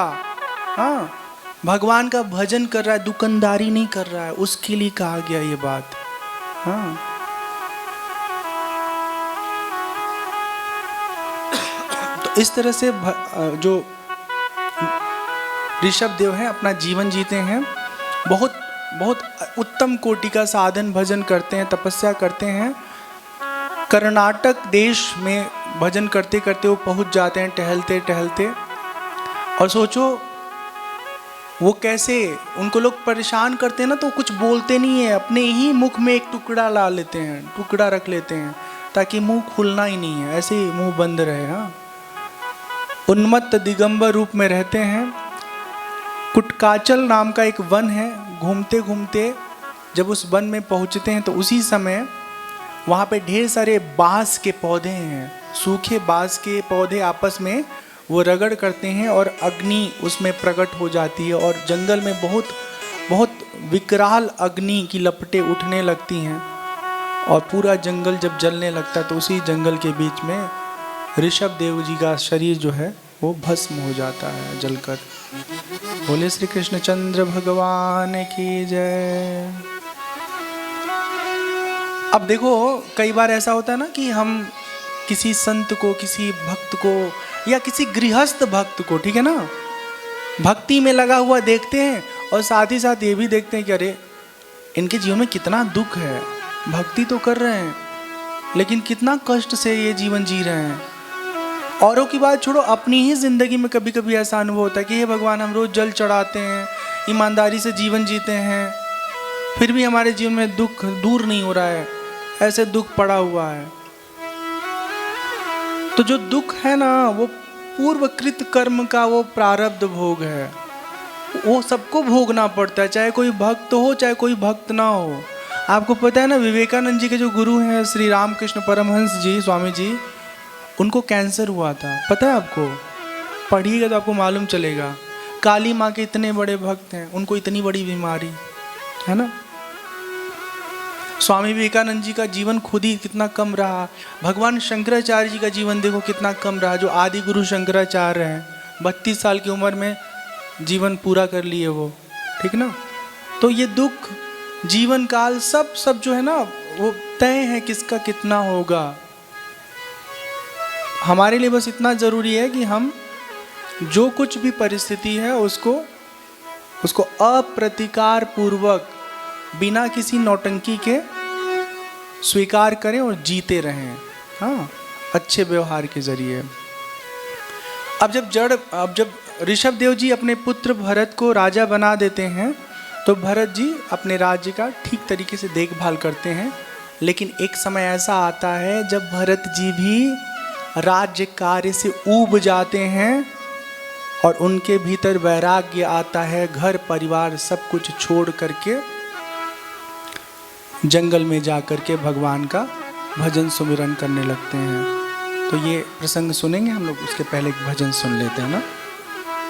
भगवान का भजन कर रहा है, दुकानदारी नहीं कर रहा है, उसके लिए कहा गया ये बात। तो इस तरह से जो ऋषभ देव हैं अपना जीवन जीते हैं, बहुत बहुत उत्तम कोटि का साधन भजन करते हैं, तपस्या करते हैं। कर्नाटक देश में भजन करते करते वो पहुंच जाते हैं, टहलते टहलते। और सोचो वो कैसे, उनको लोग परेशान करते हैं ना, तो कुछ बोलते नहीं है, अपने ही मुख में एक टुकड़ा ला लेते हैं, टुकड़ा रख लेते हैं, ताकि मुंह खुलना ही नहीं है, ऐसे ही मुंह बंद रहे। उन्मत्त दिगंबर रूप में रहते हैं। कुटकाचल नाम का एक वन है, घूमते घूमते जब उस वन में पहुंचते हैं तो उसी समय वहाँ पे ढेर सारे बांस के पौधे हैं, सूखे बांस के पौधे आपस में वो रगड़ करते हैं और अग्नि उसमें प्रकट हो जाती है, और जंगल में बहुत बहुत विकराल अग्नि की लपटें उठने लगती हैं, और पूरा जंगल जब जलने लगता है तो उसी जंगल के बीच में ऋषभ देव जी का शरीर जो है वो भस्म हो जाता है जलकर। बोले श्री कृष्णचंद्र भगवान की जय। अब देखो कई बार ऐसा होता है ना कि हम किसी संत को, किसी भक्त को, या किसी गृहस्थ भक्त को, ठीक है ना, भक्ति में लगा हुआ देखते हैं, और साथ ही साथ ये भी देखते हैं कि अरे इनके जीवन में कितना दुख है, भक्ति तो कर रहे हैं लेकिन कितना कष्ट से ये जीवन जी रहे हैं। औरों की बात छोड़ो, अपनी ही जिंदगी में कभी कभी ऐसा अनुभव होता है कि हे भगवान, हम रोज जल चढ़ाते हैं, ईमानदारी से जीवन जीते हैं, फिर भी हमारे जीवन में दुख दूर नहीं हो रहा है, ऐसे दुख पड़ा हुआ है। तो जो दुख है ना, वो पूर्वकृत कर्म का वो प्रारब्ध भोग है, वो सबको भोगना पड़ता है, चाहे कोई भक्त हो चाहे कोई भक्त ना हो। आपको पता है ना, विवेकानंद जी के जो गुरु हैं श्री रामकृष्ण परमहंस जी स्वामी जी, उनको कैंसर हुआ था, पता है आपको? पढ़िएगा तो आपको मालूम चलेगा। काली माँ के इतने बड़े भक्त हैं, उनको इतनी बड़ी बीमारी है ना। स्वामी विवेकानंद जी का जीवन खुद ही कितना कम रहा। भगवान शंकराचार्य जी का जीवन देखो कितना कम रहा, जो आदि गुरु शंकराचार्य हैं, 32 साल की उम्र में जीवन पूरा कर लिए वो, ठीक ना। तो ये दुख, जीवन काल, सब जो है ना, वो तय है किसका कितना होगा। हमारे लिए बस इतना ज़रूरी है कि हम जो कुछ भी परिस्थिति है उसको अप्रतिकार पूर्वक, बिना किसी नौटंकी के स्वीकार करें और जीते रहें, अच्छे व्यवहार के जरिए। अब जब ऋषभ देव जी अपने पुत्र भरत को राजा बना देते हैं, तो भरत जी अपने राज्य का ठीक तरीके से देखभाल करते हैं। लेकिन एक समय ऐसा आता है जब भरत जी भी राज्य कार्य से ऊब जाते हैं, और उनके भीतर वैराग्य आता है, घर परिवार सब कुछ छोड़ करके जंगल में जा करके भगवान का भजन सुमिरन करने लगते हैं। तो ये प्रसंग सुनेंगे हम लोग, उसके पहले एक भजन सुन लेते हैं ना।